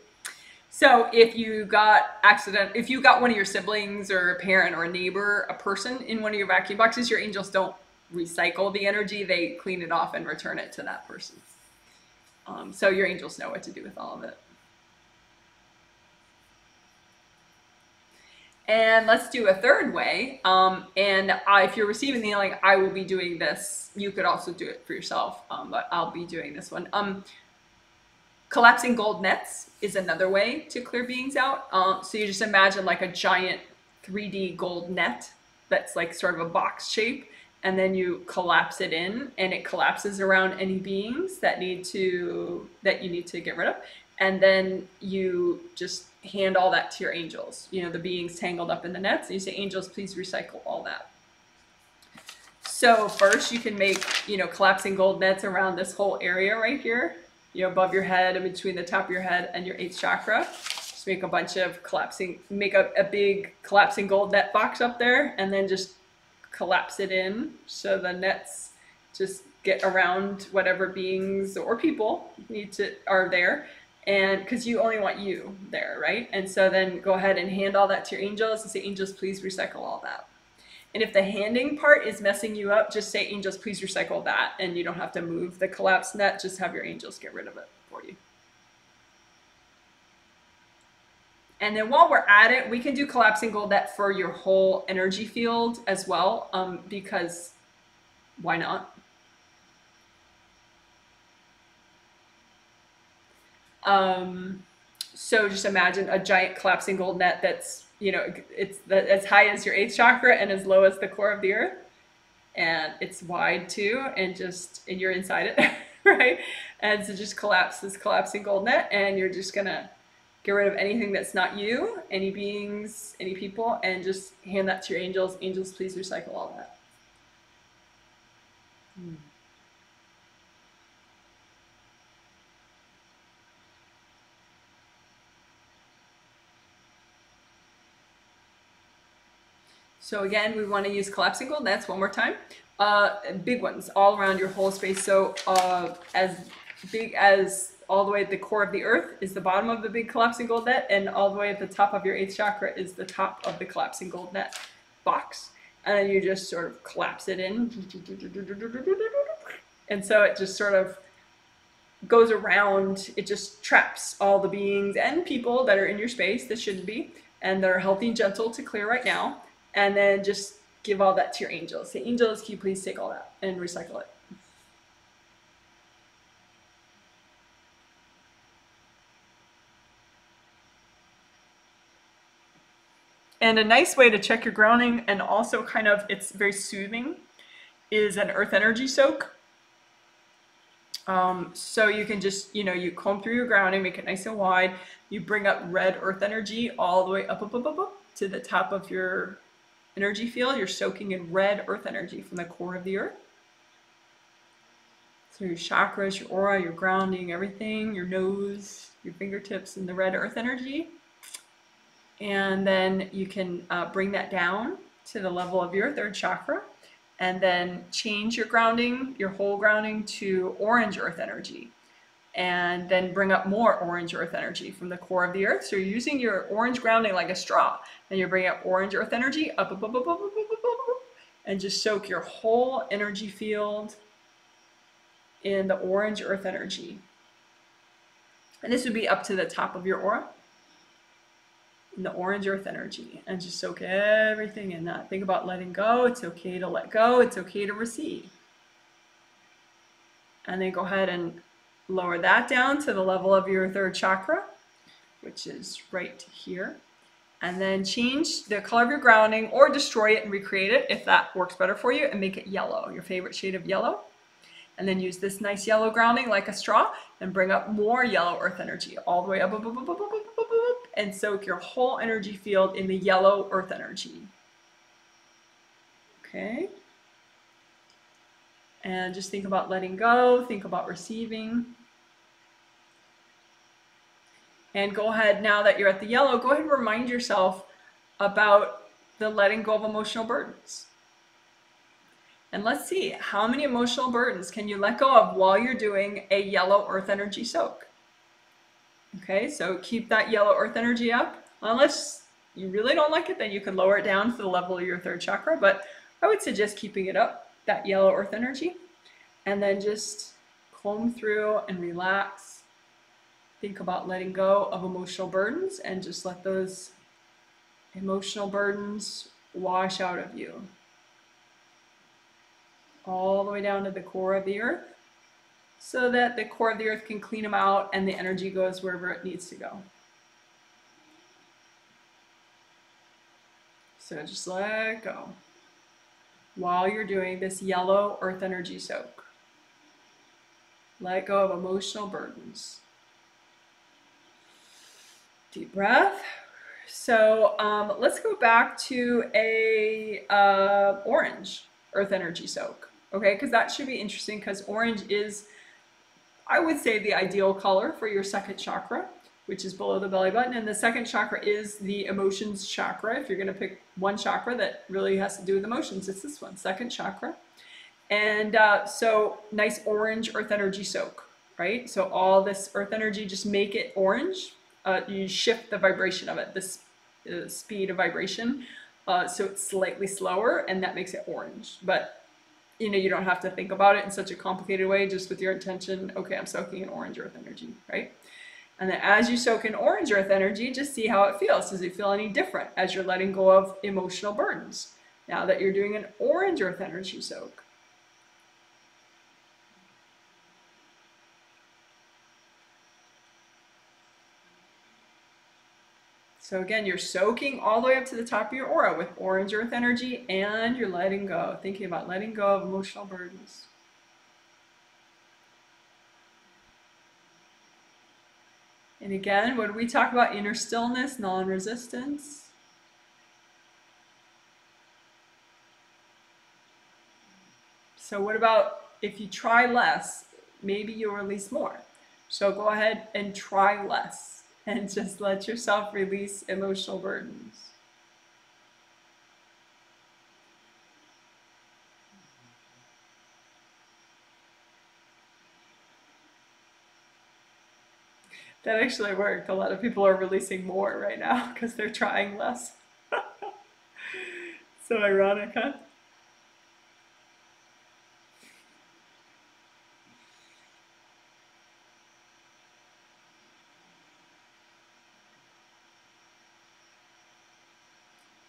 So if you got one of your siblings or a parent or a neighbor, a person in one of your vacuum boxes, your angels don't recycle the energy. They clean it off and return it to that person. So your angels know what to do with all of it. And let's do a third way. If you're receiving the healing, I will be doing this. You could also do it for yourself, but I'll be doing this one. Collapsing gold nets is another way to clear beings out. So you just imagine like a giant 3D gold net that's like sort of a box shape, and then you collapse it in, and it collapses around any beings that you need to get rid of. And then you just hand all that to your angels, you know, the beings tangled up in the nets, and you say, angels, please recycle all that. So first you can make, you know, collapsing gold nets around this whole area right here, you know, above your head and between the top of your head and your 8th chakra. Just make a bunch of make a big collapsing gold net box up there, and then just collapse it in so the nets just get around whatever beings or people are there. And because you only want you there, right? And so then go ahead and hand all that to your angels and say, angels, please recycle all that. And if the handing part is messing you up, just say, angels, please recycle that. And you don't have to move the collapsed net, just have your angels get rid of it for you. And then while we're at it, we can do collapsing gold net for your whole energy field as well, because why not? So just imagine a giant collapsing gold net that's, you know, it's as high as your 8th chakra and as low as the core of the earth. And it's wide too, and you're inside it, right? And so just collapse this collapsing gold net, and you're just gonna get rid of anything that's not you, any beings, any people, and just hand that to your angels. Angels, please recycle all that. So again, we want to use collapsing gold nets one more time. Big ones all around your whole space. So as big as all the way at the core of the earth is the bottom of the big collapsing gold net, and all the way at the top of your 8th chakra is the top of the collapsing gold net box. And then you just sort of collapse it in. And so it just sort of goes around, it just traps all the beings and people that are in your space that shouldn't be, and that are healthy and gentle to clear right now. And then just give all that to your angels. Say, angels, can you please take all that and recycle it? And a nice way to check your grounding, and also kind of, it's very soothing, is an earth energy soak. So you can just, you comb through your grounding, make it nice and wide. You bring up red earth energy all the way up to the top of your energy field. You're soaking in red earth energy from the core of the earth. So your chakras, your aura, your grounding, everything, your nose, your fingertips, and the red earth energy. And then you can bring that down to the level of your 3rd chakra, and then change your grounding, your whole grounding, to orange earth energy. And then bring up more orange earth energy from the core of the earth. So you're using your orange grounding like a straw, and you're bringing up orange earth energy up, and just soak your whole energy field in the orange earth energy. And this would be up to the top of your aura, in the orange earth energy, and just soak everything in that. Think about letting go. It's okay to let go. It's okay to receive. And then go ahead and lower that down to the level of your 3rd chakra, which is right here. And then change the color of your grounding, or destroy it and recreate it if that works better for you, and make it yellow, your favorite shade of yellow. And then use this nice yellow grounding like a straw, and bring up more yellow earth energy all the way up, and soak your whole energy field in the yellow earth energy. Okay. And just think about letting go, think about receiving. And go ahead, now that you're at the yellow, go ahead and remind yourself about the letting go of emotional burdens. And let's see, how many emotional burdens can you let go of while you're doing a yellow earth energy soak? Okay, so keep that yellow earth energy up. Unless you really don't like it, then you can lower it down to the level of your 3rd chakra. But I would suggest keeping it up, that yellow earth energy. And then just comb through and relax. Think about letting go of emotional burdens, and just let those emotional burdens wash out of you, all the way down to the core of the earth, so that the core of the earth can clean them out and the energy goes wherever it needs to go. So just let go while you're doing this yellow earth energy soak. Let go of emotional burdens. Deep breath. So let's go back to a orange earth energy soak. Okay, because that should be interesting, because orange is, I would say, the ideal color for your 2nd chakra, which is below the belly button. And the 2nd chakra is the emotions chakra. If you're going to pick one chakra that really has to do with emotions, it's this one, 2nd chakra. And so nice orange earth energy soak, right? So all this earth energy, just make it orange. You shift the vibration of it, the speed of vibration, so it's slightly slower, and that makes it orange. But you don't have to think about it in such a complicated way, just with your intention, okay, I'm soaking in orange earth energy, right? And then as you soak in orange earth energy, just see how it feels. Does it feel any different as you're letting go of emotional burdens, now that you're doing an orange earth energy soak? So again, you're soaking all the way up to the top of your aura with orange earth energy, and you're letting go, thinking about letting go of emotional burdens. And again, what did we talk about? Inner stillness, non-resistance. So what about if you try less, maybe you'll release more. So go ahead and try less. And just let yourself release emotional burdens. That actually worked. A lot of people are releasing more right now because they're trying less. So ironic, huh?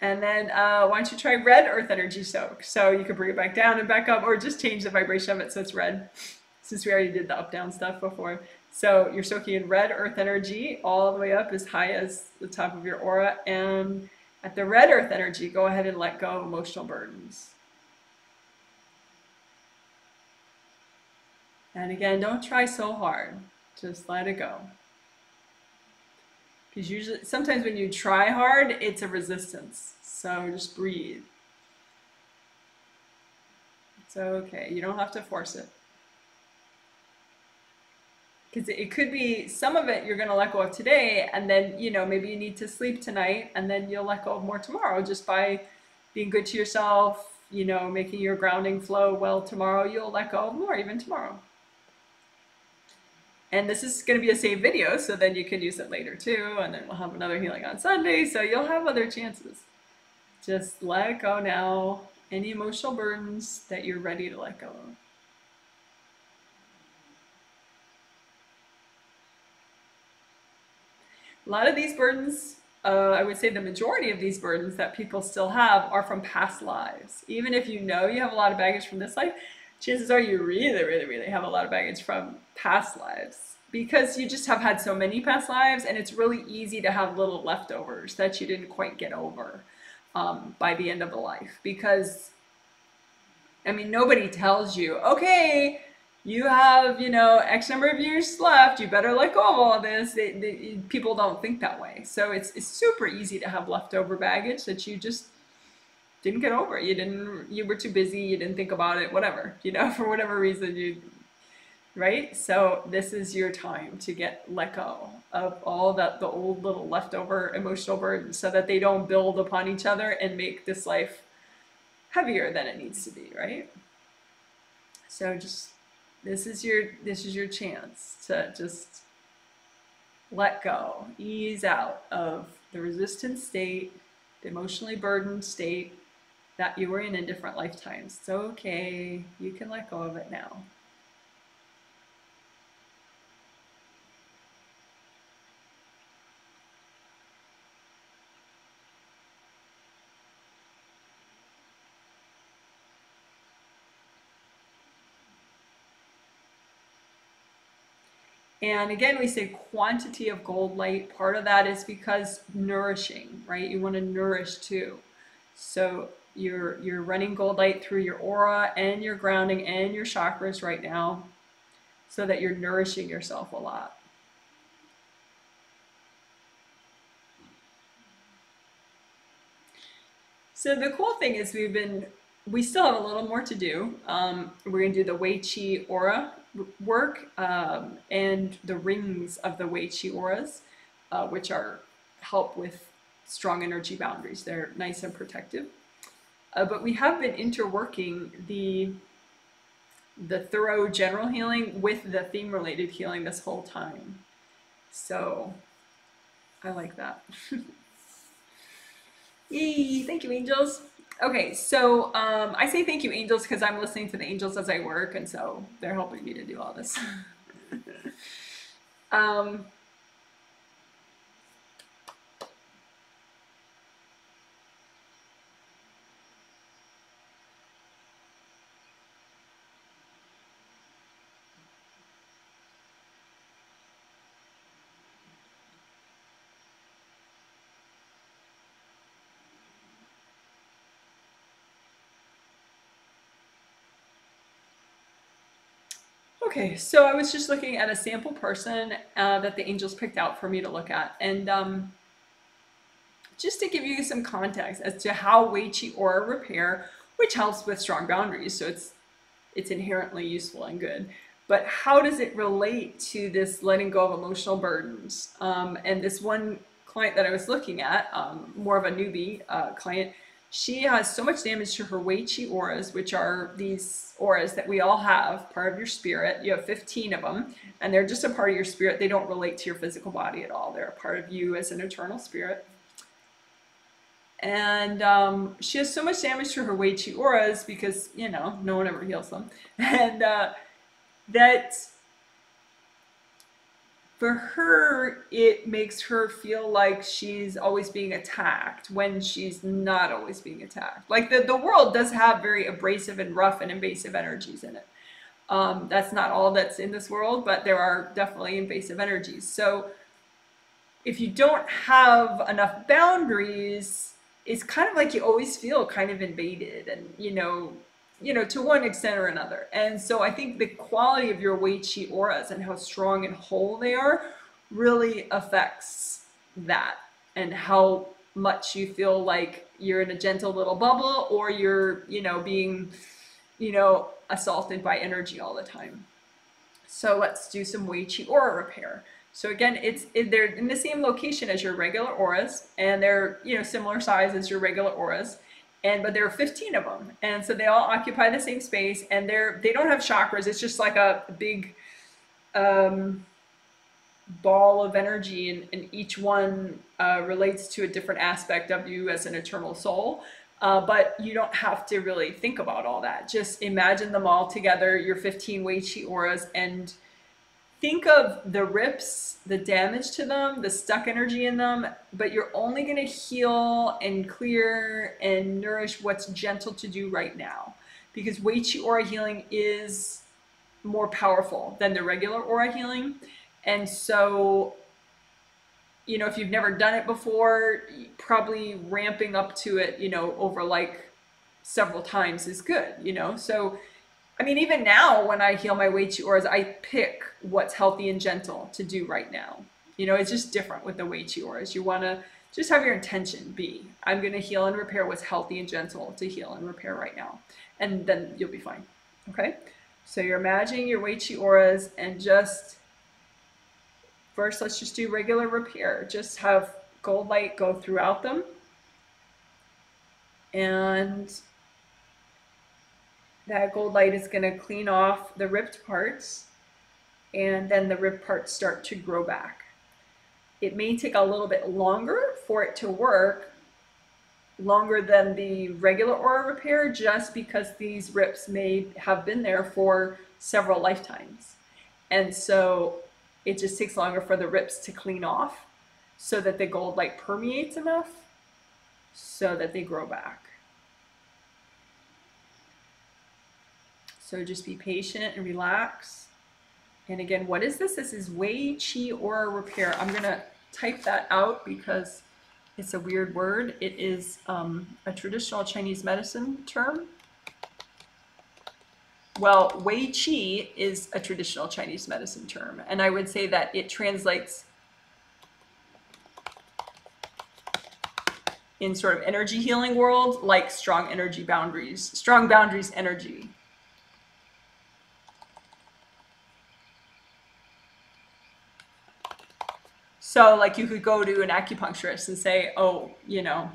And then why don't you try red earth energy soak? So you can bring it back down and back up, or just change the vibration of it so it's red, since we already did the up down stuff before. So you're soaking in red earth energy all the way up as high as the top of your aura. And at the red earth energy, go ahead and let go of emotional burdens. And again, don't try so hard. Just let it go. Because usually, sometimes when you try hard, it's a resistance. So just breathe. It's okay. You don't have to force it. Because it could be some of it you're going to let go of today, and then, you know, maybe you need to sleep tonight, and then you'll let go of more tomorrow just by being good to yourself, you know, making your grounding flow well tomorrow. You'll let go of more even tomorrow. And this is going to be a saved video, so then you can use it later too, and then we'll have another healing on Sunday, so you'll have other chances. Just let go now. Any emotional burdens that you're ready to let go of. A lot of these burdens, I would say the majority of these burdens that people still have are from past lives. Even if you know you have a lot of baggage from this life, chances are you really, really, really have a lot of baggage from past lives, because you just have had so many past lives, and it's really easy to have little leftovers that you didn't quite get over by the end of the life. Because, I mean, nobody tells you, okay, you have, you know, X number of years left, you better let go of all this. People don't think that way. So it's super easy to have leftover baggage that you just didn't get over. You were too busy, you didn't think about it, whatever, you know, for whatever reason right? So this is your time to let go of all the old little leftover emotional burdens, so that they don't build upon each other and make this life heavier than it needs to be, right? So just, this is your chance to just let go, ease out of the resistant state, the emotionally burdened state that you were in different lifetimes. It's okay. You can let go of it now. And again, we say quantity of gold light. Part of that is because nourishing, right? You want to nourish too. So you're running gold light through your aura and your grounding and your chakras right now, so that you're nourishing yourself a lot. So the cool thing is we still have a little more to do. We're going to do the Wei Qi aura work and the rings of the Wei Qi auras, which help with strong energy boundaries. They're nice and protective. But we have been interworking the thorough general healing with the theme related healing this whole time. So I like that. Yay, thank you, angels. Okay, so I say thank you, angels, because I'm listening to the angels as I work, and so they're helping me to do all this. Okay, so I was just looking at a sample person that the angels picked out for me to look at, and just to give you some context as to how Wei Qi aura repair, which helps with strong boundaries, so it's inherently useful and good. But how does it relate to this letting go of emotional burdens? And this one client that I was looking at, more of a newbie client, She has so much damage to her Wei Qi auras, which are these auras that we all have, part of your spirit. You have 15 of them, and they're just a part of your spirit. They don't relate to your physical body at all. They're a part of you as an eternal spirit. And she has so much damage to her Wei Qi auras because, you know, no one ever heals them. And that for her, it makes her feel like she's always being attacked when she's not always being attacked. Like the world does have very abrasive and rough and invasive energies in it. That's not all that's in this world, but there are definitely invasive energies. So if you don't have enough boundaries, it's kind of like you always feel kind of invaded and, you know, to one extent or another. And so I think the quality of your Wei Qi auras and how strong and whole they are really affects that, and how much you feel like you're in a gentle little bubble, or you're, you know, being, you know, assaulted by energy all the time. So let's do some Wei Qi aura repair. So again, they're in the same location as your regular auras, and they're, you know, similar size as your regular auras. But there are 15 of them, and so they all occupy the same space, and they don't have chakras. It's just like a big ball of energy, and each one relates to a different aspect of you as an eternal soul. But you don't have to really think about all that. Just imagine them all together, your 15 Wei Qi auras, and think of the rips, the damage to them, the stuck energy in them, but you're only going to heal and clear and nourish what's gentle to do right now. Because Wei Qi aura healing is more powerful than the regular aura healing. And so, you know, if you've never done it before, probably ramping up to it, you know, over like several times is good, you know. So I mean, even now when I heal my Wei Qi auras, I pick what's healthy and gentle to do right now. You know, it's just different with the Wei Qi auras. You want to just have your intention be, I'm going to heal and repair what's healthy and gentle to heal and repair right now. And then you'll be fine. Okay? So you're imagining your Wei Qi auras, and just, first let's just do regular repair. Just have gold light go throughout them. And that gold light is going to clean off the ripped parts, and then the ripped parts start to grow back. It may take a little bit longer for it to work, longer than the regular aura repair, just because these rips may have been there for several lifetimes. And so it just takes longer for the rips to clean off so that the gold light permeates enough so that they grow back. So just be patient and relax. And again, what is this? This is Wei Qi aura repair. I'm going to type that out because it's a weird word. It is a traditional Chinese medicine term. Well, Wei Qi is a traditional Chinese medicine term, and I would say that it translates in sort of energy healing world like strong energy boundaries, strong boundaries energy. So like you could go to an acupuncturist and say, oh, you know,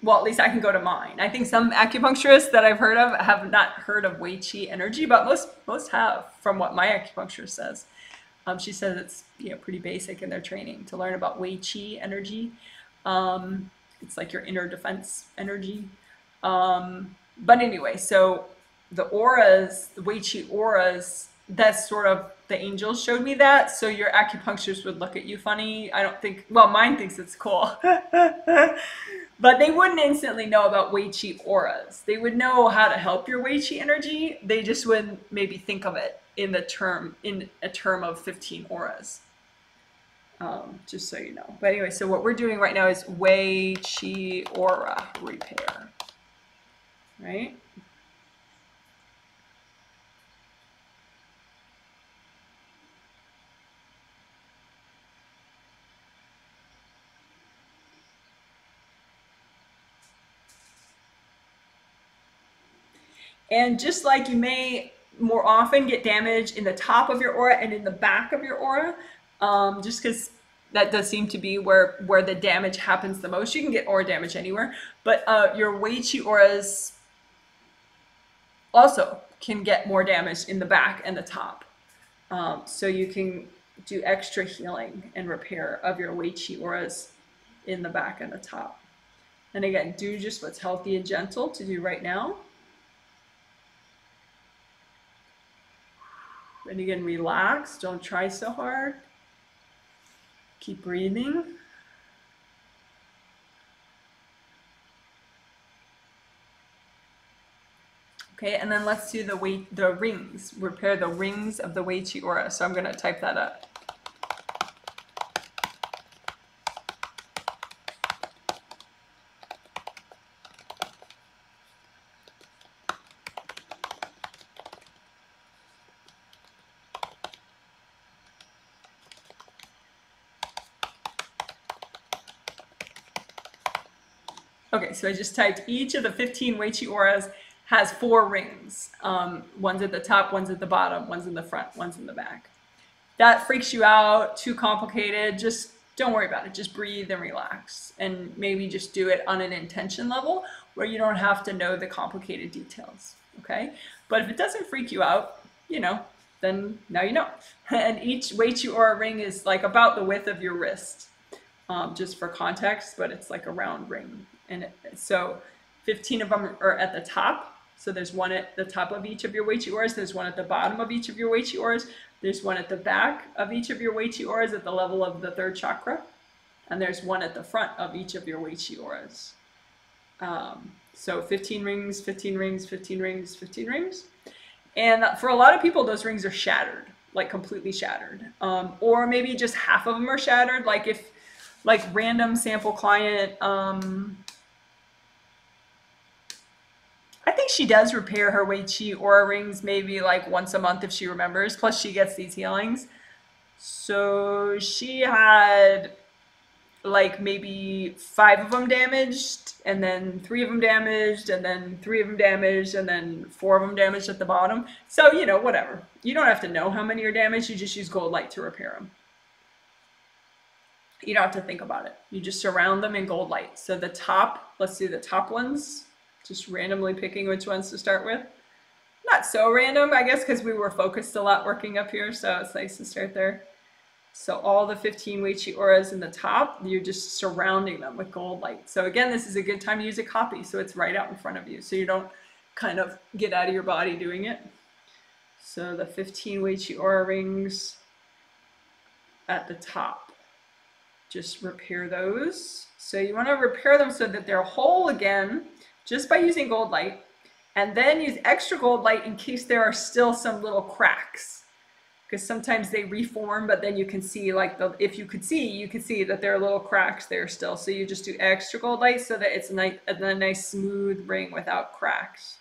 well, at least I can go to mine. I think some acupuncturists that I've heard of have not heard of Wei Qi energy, but most have, from what my acupuncturist says. She says it's, you know, pretty basic in their training to learn about Wei Qi energy. It's like your inner defense energy. But anyway, so the auras, the Wei Qi auras, that's sort of, the angels showed me that, so your acupuncturist would look at you funny. I don't think, well, mine thinks it's cool. But they wouldn't instantly know about Wei Qi auras. They would know how to help your Wei Qi energy. They just wouldn't maybe think of it in a term of 15 auras. Just so you know. But anyway, so what we're doing right now is Wei Qi aura repair. Right? And just like you may more often get damage in the top of your aura and in the back of your aura, just because That does seem to be where the damage happens the most. You can get aura damage anywhere, but your Wei Qi auras also can get more damage in the back and the top. So you can do extra healing and repair of your Wei Qi auras in the back and the top. And again, do just what's healthy and gentle to do right now. And again, relax. Don't try so hard. Keep breathing. Okay, and then let's do the rings. Repair the rings of the Wei Qi aura. So I'm going to type that up. Okay, so I just typed each of the 15 Wei Qi auras has 4 rings. One's at the top, one's at the bottom, one's in the front, one's in the back. That freaks you out, too complicated, just don't worry about it. Just breathe and relax. And maybe just do it on an intention level where you don't have to know the complicated details, okay? But if it doesn't freak you out, you know, then now you know. And each Wei Qi aura ring is like about the width of your wrist, just for context, but it's like a round ring. And so 15 of them are at the top. So there's one at the top of each of your Wei Qi auras. There's one at the bottom of each of your Wei Qi auras. There's one at the back of each of your Wei Qi auras at the level of the 3rd chakra. And there's one at the front of each of your Wei Qi auras. So 15 rings, 15 rings, 15 rings, 15 rings. And for a lot of people, those rings are shattered, like completely shattered. Or maybe just half of them are shattered. Like if, like random sample client, I think she does repair her Wei Qi aura rings maybe like once a month if she remembers. Plus she gets these healings. So she had like maybe 5 of them damaged, and then 3 of them damaged, and then 3 of them damaged, and then 4 of them damaged at the bottom. So, you know, whatever. You don't have to know how many are damaged. You just use gold light to repair them. You don't have to think about it. You just surround them in gold light. So the top, let's do the top ones. Just randomly picking which ones to start with. Not so random, I guess, because we were focused a lot working up here, so it's nice to start there. So all the 15 Wei Qi auras in the top, you're just surrounding them with gold light. So again, this is a good time to use a copy, so it's right out in front of you, so you don't kind of get out of your body doing it. So the 15 Wei Qi aura rings at the top. Just repair those. So you want to repair them so that they're whole again, just by using gold light, and then use extra gold light in case there are still some little cracks, because sometimes they reform, but then you can see, like, if you could see, you could see that there are little cracks there still. So you just do extra gold light so that it's a nice smooth ring without cracks.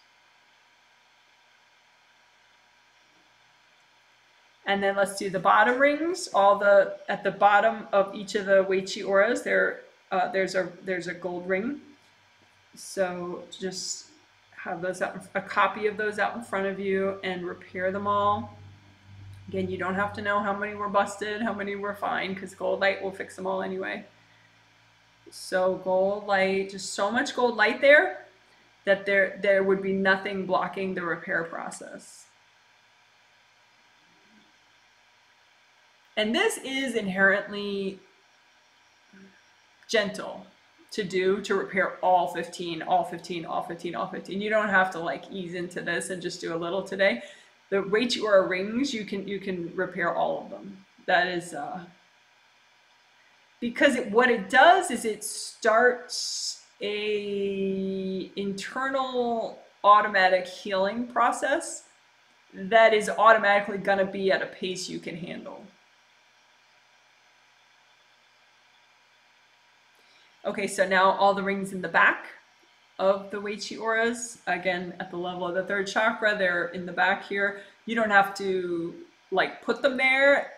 And then let's do the bottom rings. At the bottom of each of the Wei Qi auras, there's a gold ring. So just have those out, a copy of those out in front of you, and repair them all. Again, you don't have to know how many were busted, how many were fine, because gold light will fix them all anyway. So gold light, just so much gold light there that there would be nothing blocking the repair process. And this is inherently gentle to do, to repair all 15, all 15, all 15, all 15. You don't have to like ease into this and just do a little today. The Wei Qi aura rings, you can repair all of them. That is because what it does is it starts a internal automatic healing process that is automatically going to be at a pace you can handle. Okay, so now all the rings in the back of the Wei Qi auras, again, at the level of the 3rd chakra, they're in the back here. You don't have to like put them there.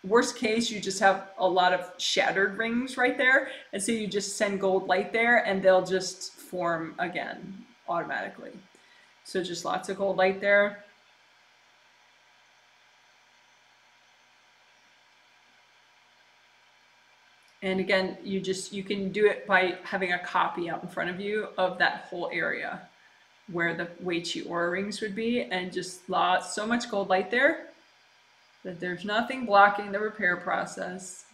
Worst case, you just have a lot of shattered rings right there. And so you just send gold light there and they'll just form again automatically. So just lots of gold light there. And again, you can do it by having a copy out in front of you of that whole area where the Wei Qi aura rings would be, and just so much gold light there that there's nothing blocking the repair process.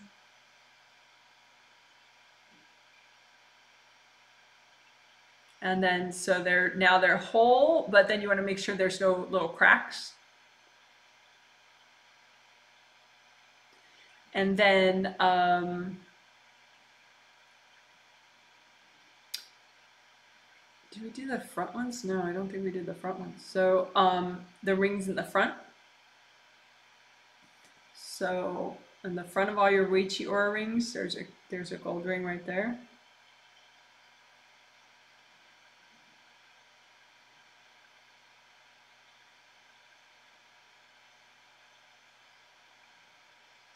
And then so they're whole, but then you want to make sure there's no little cracks. And then did we do the front ones? No, I don't think we did the front ones. So the rings in the front. So in the front of all your Wei Qi aura rings, there's a gold ring right there.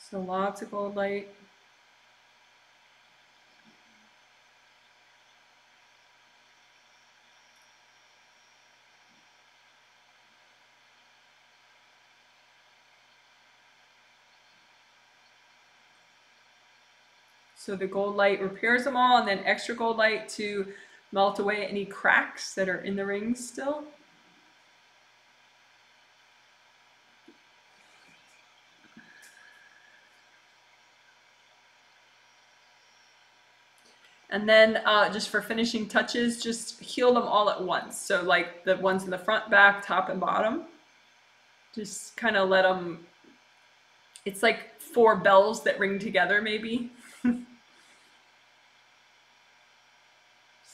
So lots of gold light. So the gold light repairs them all, and then extra gold light to melt away any cracks that are in the rings still. And then just for finishing touches, just heal them all at once. So like the ones in the front, back, top, and bottom. Just kind of let them, it's like 4 bells that ring together maybe.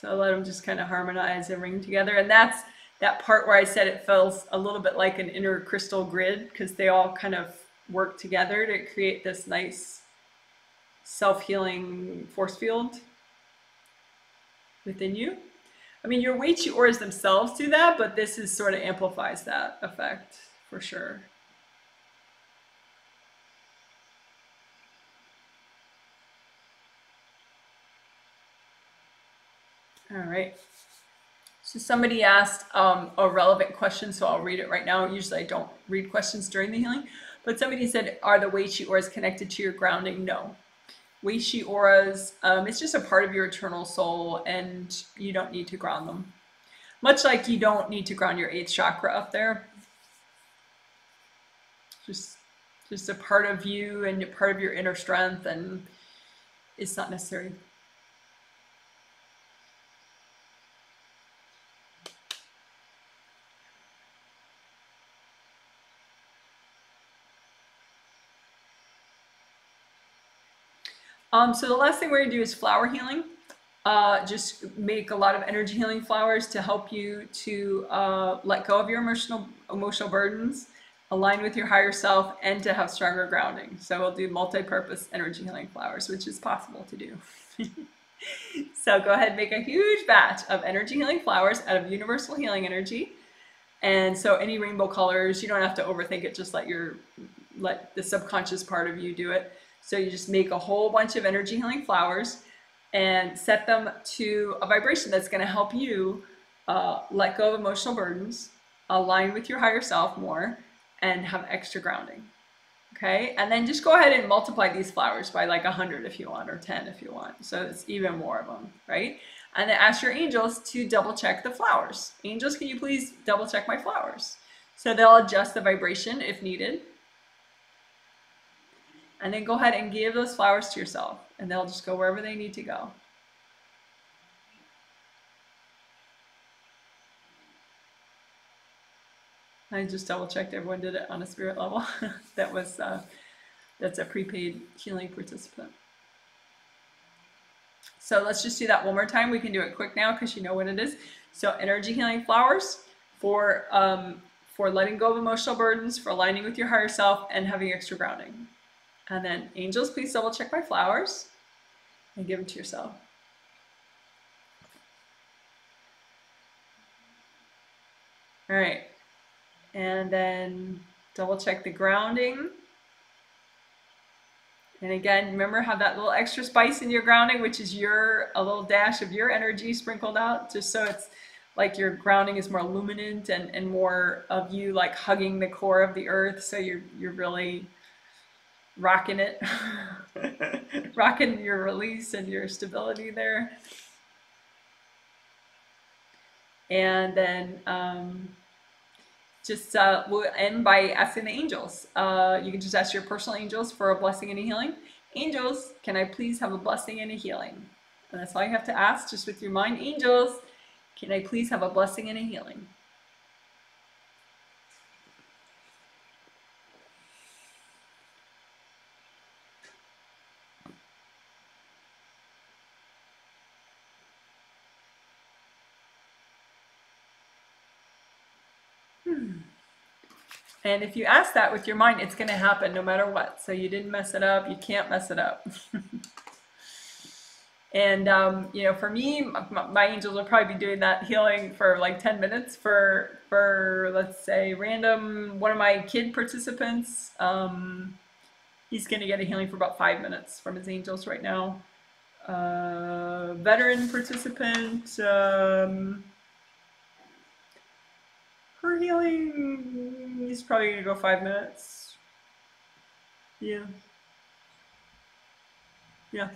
So let them just kind of harmonize and ring together. And that's that part where I said it feels a little bit like an inner crystal grid, because they all kind of work together to create this nice self-healing force field within you. I mean, your Wei Qi auras themselves do that, but this is sort of amplifies that effect for sure. All right. So somebody asked a relevant question, so I'll read it right now. Usually I don't read questions during the healing, but somebody said, are the Wei Qi auras connected to your grounding? No. Wei Qi auras, it's just a part of your eternal soul, and you don't need to ground them. Much like you don't need to ground your 8th chakra up there. Just a part of you and a part of your inner strength, and it's not necessary. So the last thing we're going to do is flower healing. Just make a lot of energy healing flowers to help you to let go of your emotional burdens, align with your higher self, and to have stronger grounding. So we'll do multi-purpose energy healing flowers, which is possible to do. So go ahead and make a huge batch of energy healing flowers out of universal healing energy. And so any rainbow colors, you don't have to overthink it, just let the subconscious part of you do it. So you just make a whole bunch of energy healing flowers and set them to a vibration that's going to help you let go of emotional burdens, align with your higher self more, and have extra grounding. Okay, and then just go ahead and multiply these flowers by like 100 if you want, or 10 if you want. So it's even more of them, right? And then ask your angels to double check the flowers. Angels, can you please double check my flowers? So they'll adjust the vibration if needed. And then go ahead and give those flowers to yourself, and they'll just go wherever they need to go. I just double checked everyone did it on a spirit level. That's a prepaid healing participant. So let's just do that one more time. We can do it quick now because you know what it is. So energy healing flowers for letting go of emotional burdens, for aligning with your higher self, and having extra grounding. And then angels, please double check my flowers and give them to yourself. All right. And then double check the grounding. And again, remember, have that little extra spice in your grounding, which is a little dash of your energy sprinkled out, just so it's like your grounding is more luminant and more of you like hugging the core of the earth. So you're really rocking it, rocking your release and your stability there. And then we'll end by asking the angels. You can just ask your personal angels for a blessing and a healing. Angels, can I please have a blessing and a healing? And that's all you have to ask, just with your mind. Angels, can I please have a blessing and a healing? And if you ask that with your mind, it's going to happen no matter what. So you didn't mess it up. You can't mess it up. And, you know, for me, my angels will probably be doing that healing for like 10 minutes for let's say, random, one of my kid participants. He's going to get a healing for about 5 minutes from his angels right now. Veteran participant, her healing is probably going to go 5 minutes. Yeah. Yeah.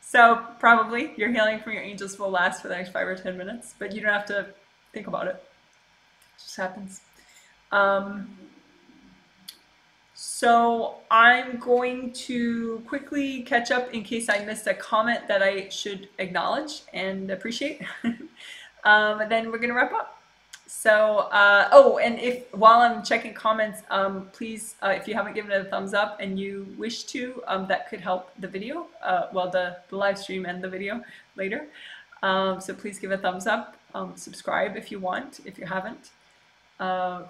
So probably your healing from your angels will last for the next 5 or 10 minutes, but you don't have to think about it. It just happens. So I'm going to quickly catch up in case I missed a comment that I should acknowledge and appreciate. And then we're going to wrap up. So, oh, and if while I'm checking comments, please, if you haven't given it a thumbs up and you wish to, that could help the video, well, the live stream and the video later. So please give a thumbs up, subscribe if you want, if you haven't.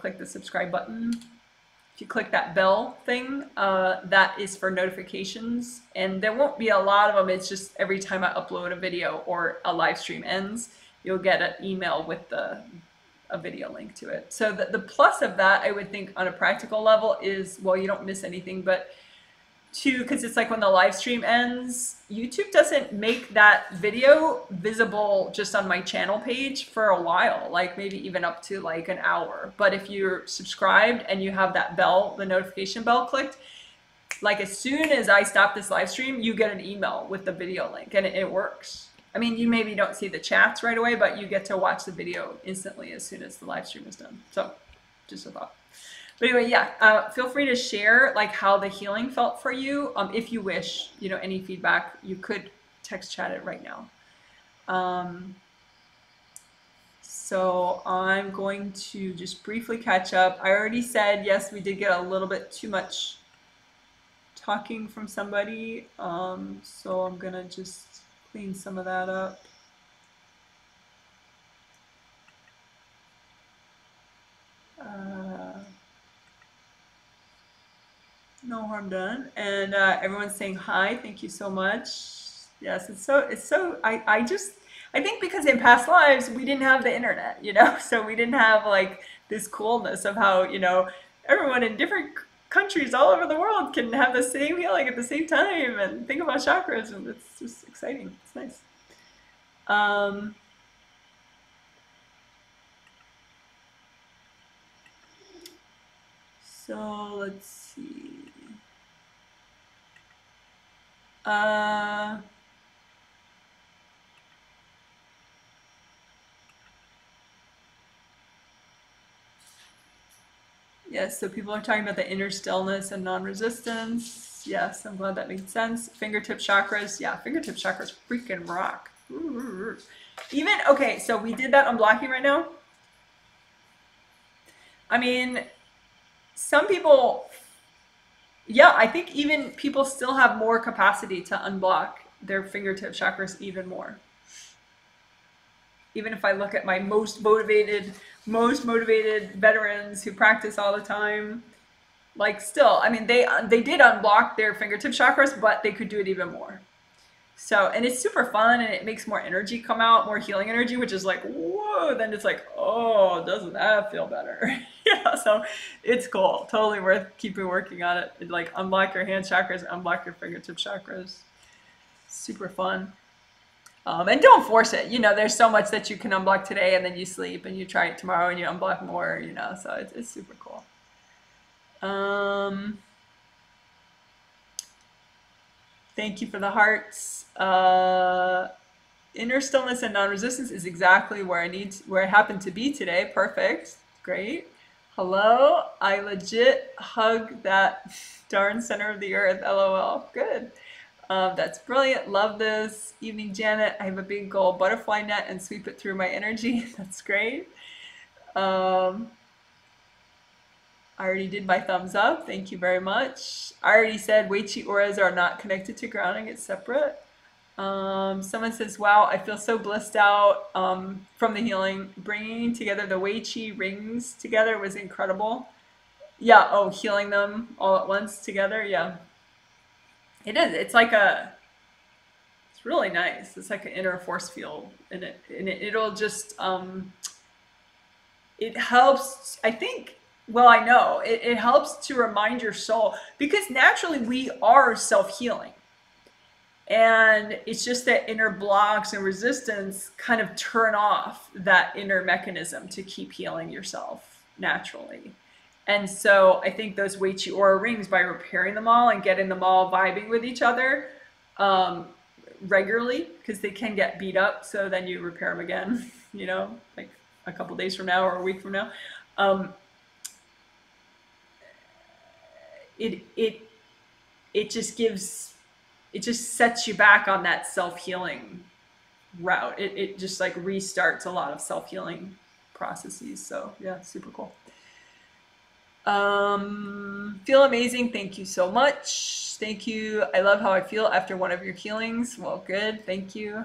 Click the subscribe button. If you click that bell thing, that is for notifications, and there won't be a lot of them. It's just every time I upload a video or a live stream ends, you'll get an email with a video link to it. So the plus of that, I would think on a practical level is, well, you don't miss anything, but two, because it's like when the live stream ends, YouTube doesn't make that video visible just on my channel page for a while, like maybe even up to like an hour. But if you're subscribed and you have that bell, the notification bell clicked, like as soon as I stop this live stream, you get an email with the video link, and it works. I mean, you maybe don't see the chats right away, but you get to watch the video instantly as soon as the live stream is done. So just a thought. But anyway, yeah, feel free to share like how the healing felt for you. If you wish, you know, any feedback, you could text chat it right now. So I'm going to just briefly catch up. I already said, yes, we did get a little bit too much talking from somebody. So I'm gonna just clean some of that up. No harm done. And everyone's saying hi. Thank you so much. Yes, it's so I think because in past lives we didn't have the internet, you know, so we didn't have like this coolness of how, you know, everyone in different countries all over the world can have the same healing at the same time and think about chakras, and it's just exciting. It's nice. So let's see. Yes, so people are talking about the inner stillness and non-resistance. Yes, I'm glad that made sense. Fingertip chakras. Yeah, fingertip chakras freaking rock. Even, okay, so we did that unblocking right now. I mean, some people, yeah, I think even people still have more capacity to unblock their fingertip chakras even more. Even if I look at my most motivated veterans who practice all the time, like still, I mean, they did unblock their fingertip chakras, but they could do it even more. So, and it's super fun, and it makes more energy come out, more healing energy, which is like, whoa, then it's like, oh, doesn't that feel better? Yeah, so it's cool. Totally worth keeping working on it. Like unblock your hand chakras, unblock your fingertip chakras. Super fun. And don't force it. You know, there's so much that you can unblock today, and then you sleep and you try it tomorrow and you unblock more, you know, so it's super cool. Thank you for the hearts. Inner stillness and non-resistance is exactly where where I happen to be today. Perfect. Great. Hello. I legit hug that darn center of the earth. LOL. Good. That's brilliant. Love this. Evening, Janet. I have a big gold butterfly net and sweep it through my energy. That's great. I already did my thumbs up. Thank you very much. I already said Wei Chi auras are not connected to grounding. It's separate. Someone says, wow, I feel so blissed out from the healing. Bringing together the Wei Chi rings together was incredible. Yeah, oh, healing them all at once together. Yeah. It is. It's like it's really nice. It's like an inner force field in it. And it'll just, it helps, I think, well, I know, it helps to remind your soul, because naturally we are self-healing. And it's just that inner blocks and resistance kind of turn off that inner mechanism to keep healing yourself naturally. And so I think those Wei Chi aura rings, by repairing them all and getting them all vibing with each other regularly, because they can get beat up. So then you repair them again, you know, like a couple days from now or a week from now. It just gives, it just sets you back on that self-healing route. It just like restarts a lot of self-healing processes. So yeah, super cool. Feel amazing. Thank you so much. Thank you. I love how I feel after one of your healings. Well, good. Thank you.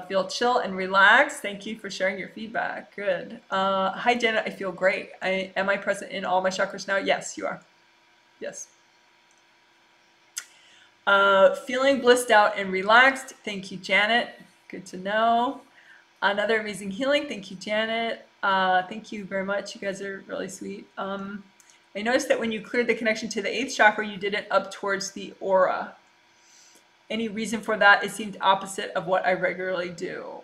Feel chill and relaxed. Thank you for sharing your feedback. Good. Hi, Janet. I feel great. Am I present in all my chakras now? Yes, you are. Yes. Feeling blissed out and relaxed. Thank you, Janet. Good to know. Another amazing healing. Thank you, Janet. Thank you very much. You guys are really sweet. I noticed that when you cleared the connection to the 8th chakra, you did it up towards the aura. Any reason for that? It seemed opposite of what I regularly do.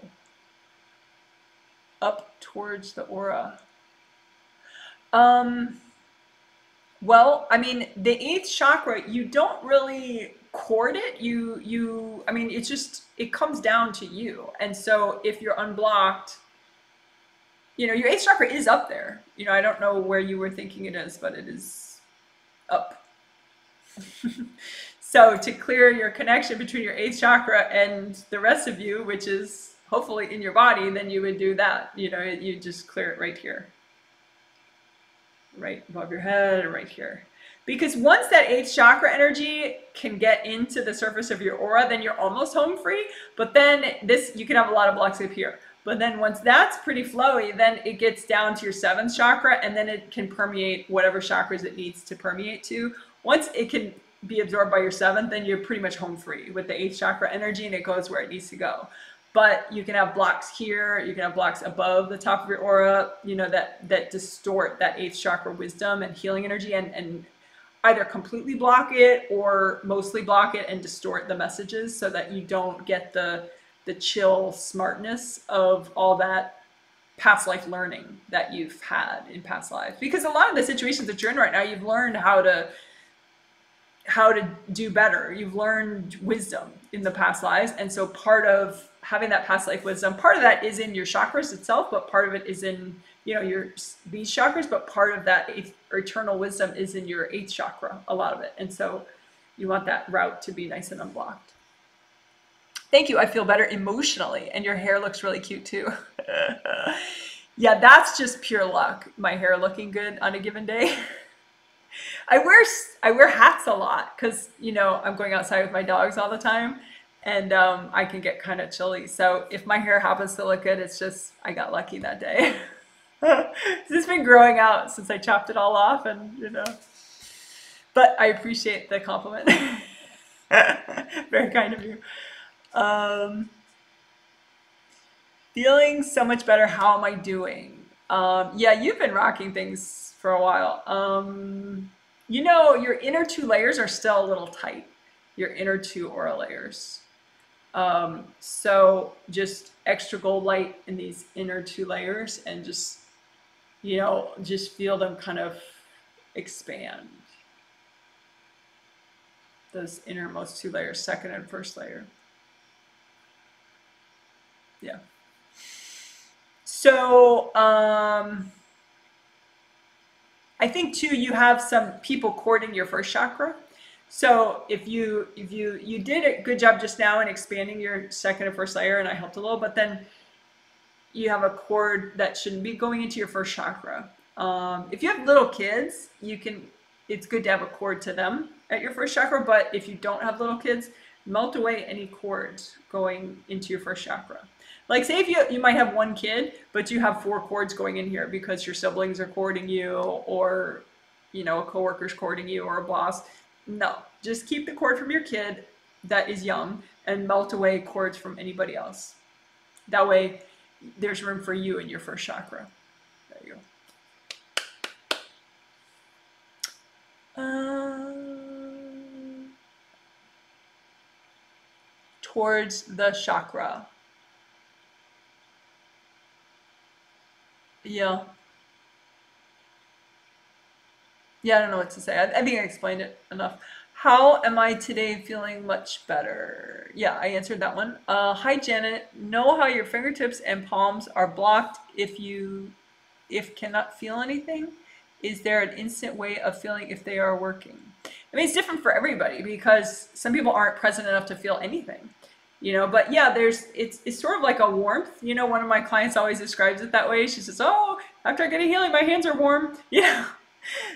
Up towards the aura. Well, I mean, the 8th chakra, you don't really cord it. I mean, it's just, it comes down to you. And so if you're unblocked, you know, your 8th chakra is up there. You know, I don't know where you were thinking it is, but it is up. So to clear your connection between your 8th chakra and the rest of you, which is hopefully in your body, then you would do that. You know, you just clear it right here. Right above your head or right here. Because once that 8th chakra energy can get into the surface of your aura, then you're almost home free. But then you can have a lot of blocks up here. But then once that's pretty flowy, then it gets down to your 7th chakra, and then it can permeate whatever chakras it needs to permeate to. Once it can be absorbed by your 7th, then you're pretty much home free with the 8th chakra energy, and it goes where it needs to go. But you can have blocks here, you can have blocks above the top of your aura, you know, that distort that 8th chakra wisdom and healing energy, and either completely block it or mostly block it and distort the messages so that you don't get the chill smartness of all that past life learning that you've had in past lives. Because a lot of the situations that you're in right now, you've learned how to do better. You've learned wisdom in the past lives. And so part of having that past life wisdom, part of that is in your chakras itself, but part of it is in, you know, these chakras, but part of that eternal wisdom is in your 8th chakra, a lot of it. And so you want that route to be nice and unblocked. Thank you. I feel better emotionally, and your hair looks really cute too. Yeah, that's just pure luck. My hair looking good on a given day. I wear hats a lot because, you know, I'm going outside with my dogs all the time, and I can get kind of chilly. So if my hair happens to look good, it's just I got lucky that day. It's been growing out since I chopped it all off, and you know. But I appreciate the compliment. Very kind of you. Feeling so much better. How am I doing? Yeah, you've been rocking things for a while. You know, your inner 2 layers are still a little tight. Your inner 2 aura layers. So just extra gold light in these inner 2 layers, and just, you know, just feel them kind of expand. those innermost two layers, second and first layer. Yeah. So I think too, you have some people courting your first chakra. So if you did a good job just now in expanding your second and first layer, and I helped a little, but then you have a cord that shouldn't be going into your first chakra. If you have little kids, it's good to have a cord to them at your first chakra, but if you don't have little kids, melt away any cords going into your first chakra. Like say if you might have one kid, but you have 4 cords going in here because your siblings are courting you, or a coworker's courting you, or a boss. No, just keep the cord from your kid that is young and melt away cords from anybody else. That way there's room for you in your first chakra. There you go. Towards the chakra. Yeah. Yeah, I don't know what to say. I think I explained it enough. How am I today? Feeling much better. Yeah, I answered that one. Hi, Janet. Know how your fingertips and palms are blocked if cannot feel anything? Is there an instant way of feeling if they are working? I mean, it's different for everybody because some people aren't present enough to feel anything. But yeah, it's sort of like a warmth. One of my clients always describes it that way. She says, oh, after I get a healing, my hands are warm.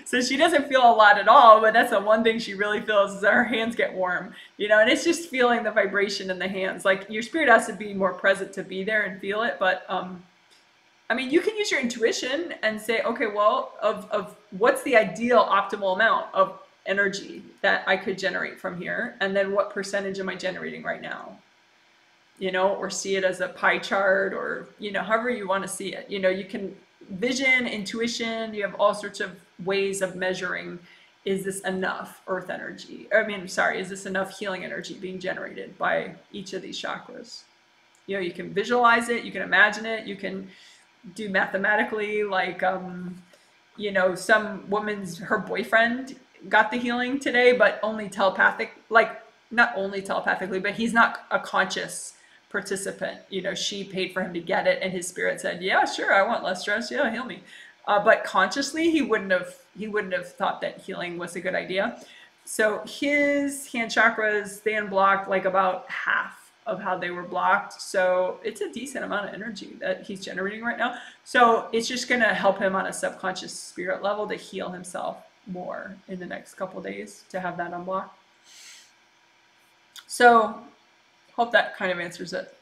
So she doesn't feel a lot at all, but that's the one thing she really feels is that her hands get warm, and it's just feeling the vibration in the hands. Like your spirit has to be more present to be there and feel it. But I mean, you can use your intuition and say, okay, well, of what's the ideal optimal amount of energy that I could generate from here? And then what percentage am I generating right now? Or see it as a pie chart, or, however you want to see it. You can vision, intuition, you have all sorts of ways of measuring, is this enough earth energy? Is this enough healing energy being generated by each of these chakras? You can visualize it, you can imagine it, you can do mathematically, like, some her boyfriend got the healing today, but only telepathic, like not only telepathically, but he's not a conscious participant. She paid for him to get it, and his spirit said, yeah, sure, I want less stress, yeah, heal me. But consciously he wouldn't have thought that healing was a good idea. So his hand chakras, they unblocked like about half of how they were blocked. So it's a decent amount of energy that he's generating right now. So it's just going to help him on a subconscious spirit level to heal himself more in the next couple of days to have that unblocked. So hope that kind of answers it.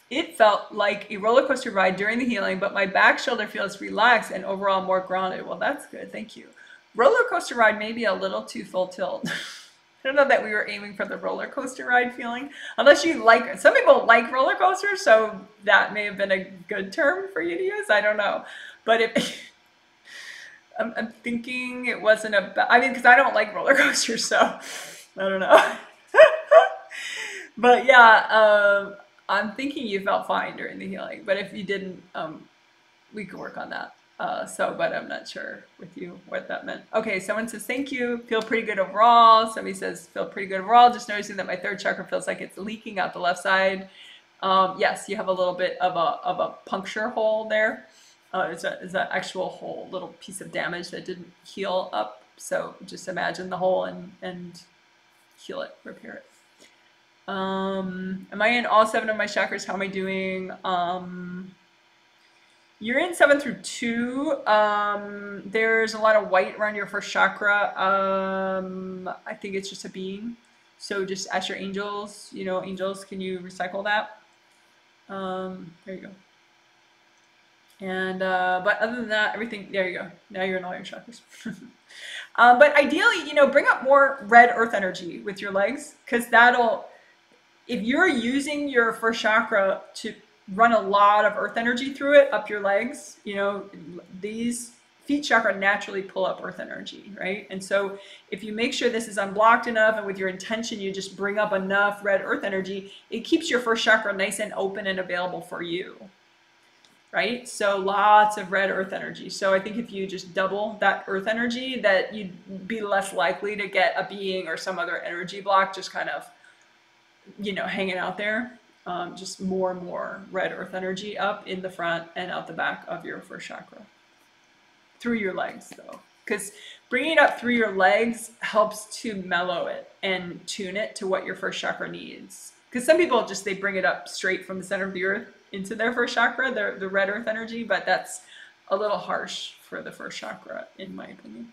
It felt like a roller coaster ride during the healing, but my back shoulder feels relaxed and overall more grounded. Well, that's good. Thank you. Roller coaster ride may be a little too full tilt. I don't know that we were aiming for the roller coaster ride feeling. Unless you like, some people like roller coasters, so that may have been a good term for you to use. I don't know. But I'm thinking it wasn't because I don't like roller coasters, so I don't know. But yeah, I'm thinking you felt fine during the healing, but if you didn't, we could work on that. But I'm not sure with you what that meant. Okay, someone says, thank you, feel pretty good overall. Somebody says, feel pretty good overall. Just noticing that my third chakra feels like it's leaking out the left side. Yes, you have a little bit of a puncture hole there. It's an actual hole, little piece of damage that didn't heal up. So just imagine the hole and heal it, repair it. Am I in all 7 of my chakras? How am I doing? You're in 7 through 2. There's a lot of white around your first chakra. I think it's just a being. So just ask your angels, angels, can you recycle that? There you go. And, but other than that, everything, there you go. Now you're in all your chakras. But ideally, bring up more red earth energy with your legs, because if you're using your first chakra to run a lot of earth energy through it up your legs, these feet chakra naturally pull up earth energy, right? And so if you make sure this is unblocked enough, and with your intention you just bring up enough red earth energy, it keeps your first chakra nice and open and available for you. right? So lots of red earth energy. So I think if you just double that earth energy, that you'd be less likely to get a being or some other energy block just kind of, you know, hanging out there. Just more and more red earth energy up in the front and out the back of your first chakra. Through your legs, though. Because bringing it up through your legs helps to mellow it and tune it to what your first chakra needs. Because some people just, they bring it up straight from the center of the earth into their first chakra, the red earth energy, but that's a little harsh for the first chakra, in my opinion.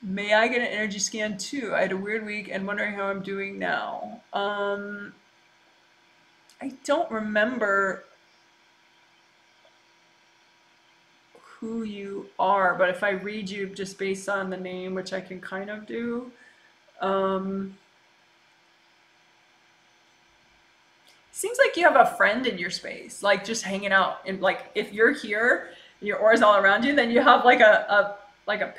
May I get an energy scan too? I had a weird week and wondering how I'm doing now. I don't remember who you are, but if I read you just based on the name, which I can kind of do, seems like you have a friend in your space, like just hanging out. And like if you're here, your aura's all around you, then you have like a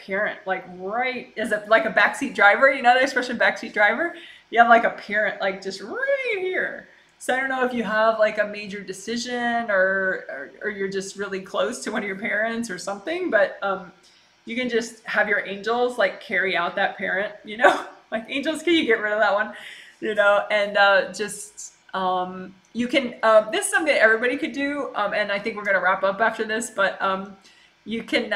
parent, like right as a like a backseat driver, you know the expression backseat driver? You have like a parent like just right here. So I don't know if you have like a major decision or you're just really close to one of your parents or something, but you can just have your angels like carry out that parent, you know, like angels, can you get rid of that one, you know, and you can, this is something that everybody could do, and I think we're going to wrap up after this, but you can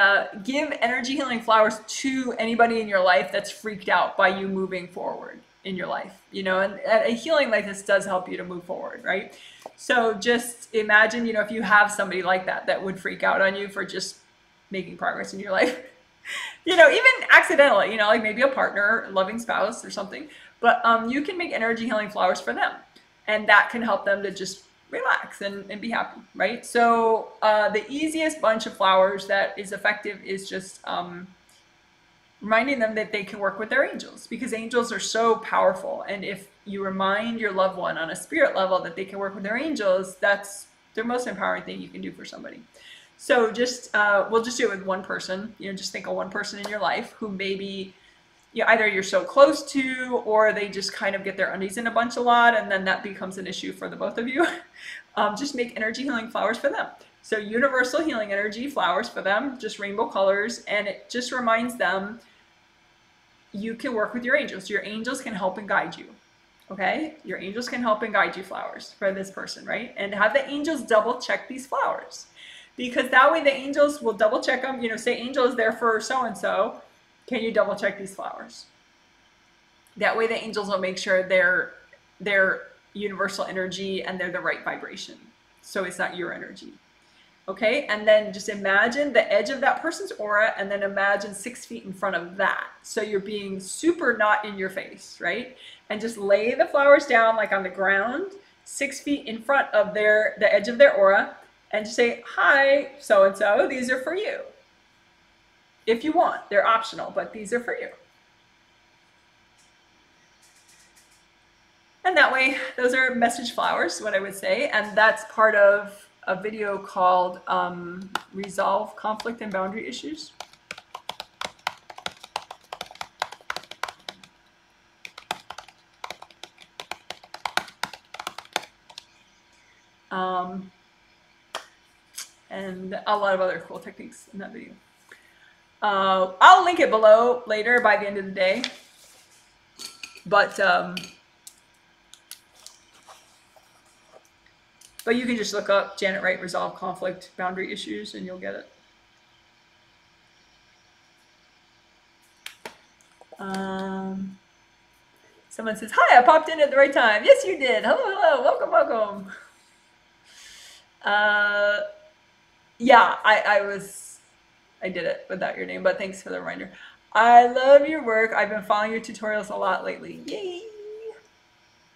give energy healing flowers to anybody in your life that's freaked out by you moving forward in your life, you know, and a healing like this does help you to move forward, right? So just imagine, you know, if you have somebody like that would freak out on you for just making progress in your life, you know, even accidentally, you know, like maybe a partner, loving spouse or something, but you can make energy healing flowers for them, and that can help them to just relax and be happy, right? So the easiest bunch of flowers that is effective is just reminding them that they can work with their angels, because angels are so powerful. And if you remind your loved one on a spirit level that they can work with their angels, that's the most empowering thing you can do for somebody. So just we'll just do it with one person, you know, just think of one person in your life who maybe, you know, either you're so close to, or they just kind of get their undies in a bunch a lot, and then that becomes an issue for the both of you. Just make energy healing flowers for them. So universal healing energy flowers for them, just rainbow colors, and it just reminds them you can work with your angels. Your angels can help and guide you. Okay? Your angels can help and guide you flowers for this person, right? And have the angels double check these flowers, because that way the angels will double check them. You know, say angel is there for so-and-so. Can you double check these flowers? That way the angels will make sure they're universal energy and they're the right vibration. So it's not your energy. Okay, and then just imagine the edge of that person's aura, and then imagine 6 feet in front of that. So you're being super not in your face, right? And just lay the flowers down like on the ground, 6 feet in front of the edge of their aura, and just say, hi, so-and-so, these are for you. If you want, they're optional, but these are for you. And that way, those are message flowers, what I would say, and that's part of a video called Resolve Conflict and Boundary Issues. And a lot of other cool techniques in that video. I'll link it below later by the end of the day. But you can just look up Janet Wright Resolve Conflict Boundary Issues and you'll get it. Someone says, hi, I popped in at the right time. Yes, you did. Hello, hello. Welcome, welcome. Yeah, I did it without your name, but thanks for the reminder. I love your work. I've been following your tutorials a lot lately. Yay.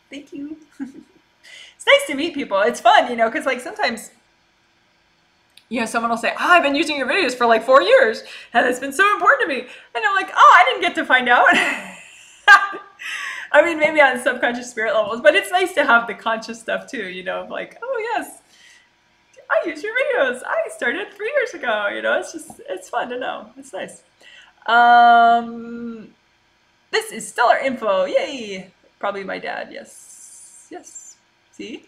Thank you. It's nice to meet people. It's fun, you know, because like sometimes, you know, someone will say, oh, I've been using your videos for like 4 years and it's been so important to me. And I'm like, oh, I didn't get to find out. I mean, maybe on subconscious spirit levels, but it's nice to have the conscious stuff too, you know, of like, oh yes, I use your videos. I started 3 years ago, you know, it's just, it's fun to know. It's nice. This is stellar info. Yay. Probably my dad. Yes. Yes. See?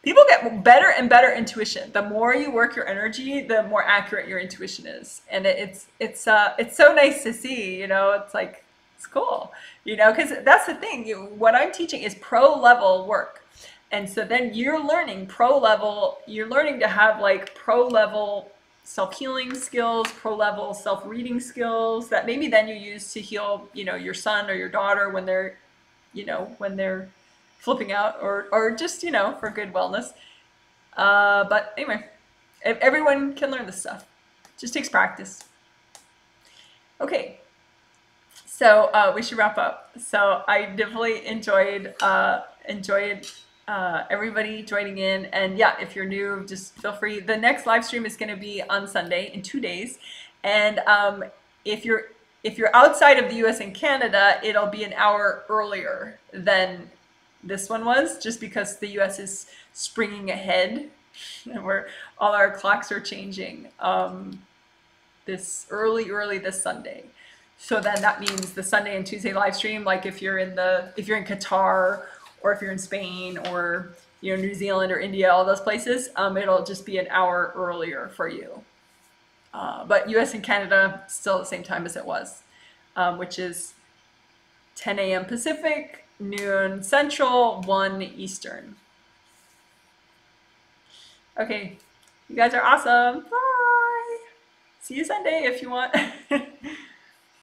People get better and better intuition. The more you work your energy, the more accurate your intuition is, and it's so nice to see. You know, it's like it's cool. You know, because that's the thing. What I'm teaching is pro level work, and so then you're learning pro level. You're learning to have like pro level self-healing skills, pro level self-reading skills that maybe then you use to heal, you know, your son or your daughter when they're, you know, when they're flipping out, or just, you know, for good wellness. But anyway, everyone can learn this stuff. Just takes practice. Okay, so we should wrap up. So I definitely enjoyed everybody joining in, and yeah, if you're new, just feel free. The next live stream is going to be on Sunday in 2 days, and if you're outside of the US and Canada, it'll be an hour earlier than this one was, just because the US is springing ahead and where all our clocks are changing this early this Sunday. So then that means the Sunday and Tuesday live stream, like if you're in Qatar, or if you're in Spain, or, you know, New Zealand or India, all those places, it'll just be an hour earlier for you. But US and Canada still at the same time as it was, which is 10 a.m. Pacific, noon Central, 1 Eastern. Okay, you guys are awesome. Bye. See you Sunday if you want.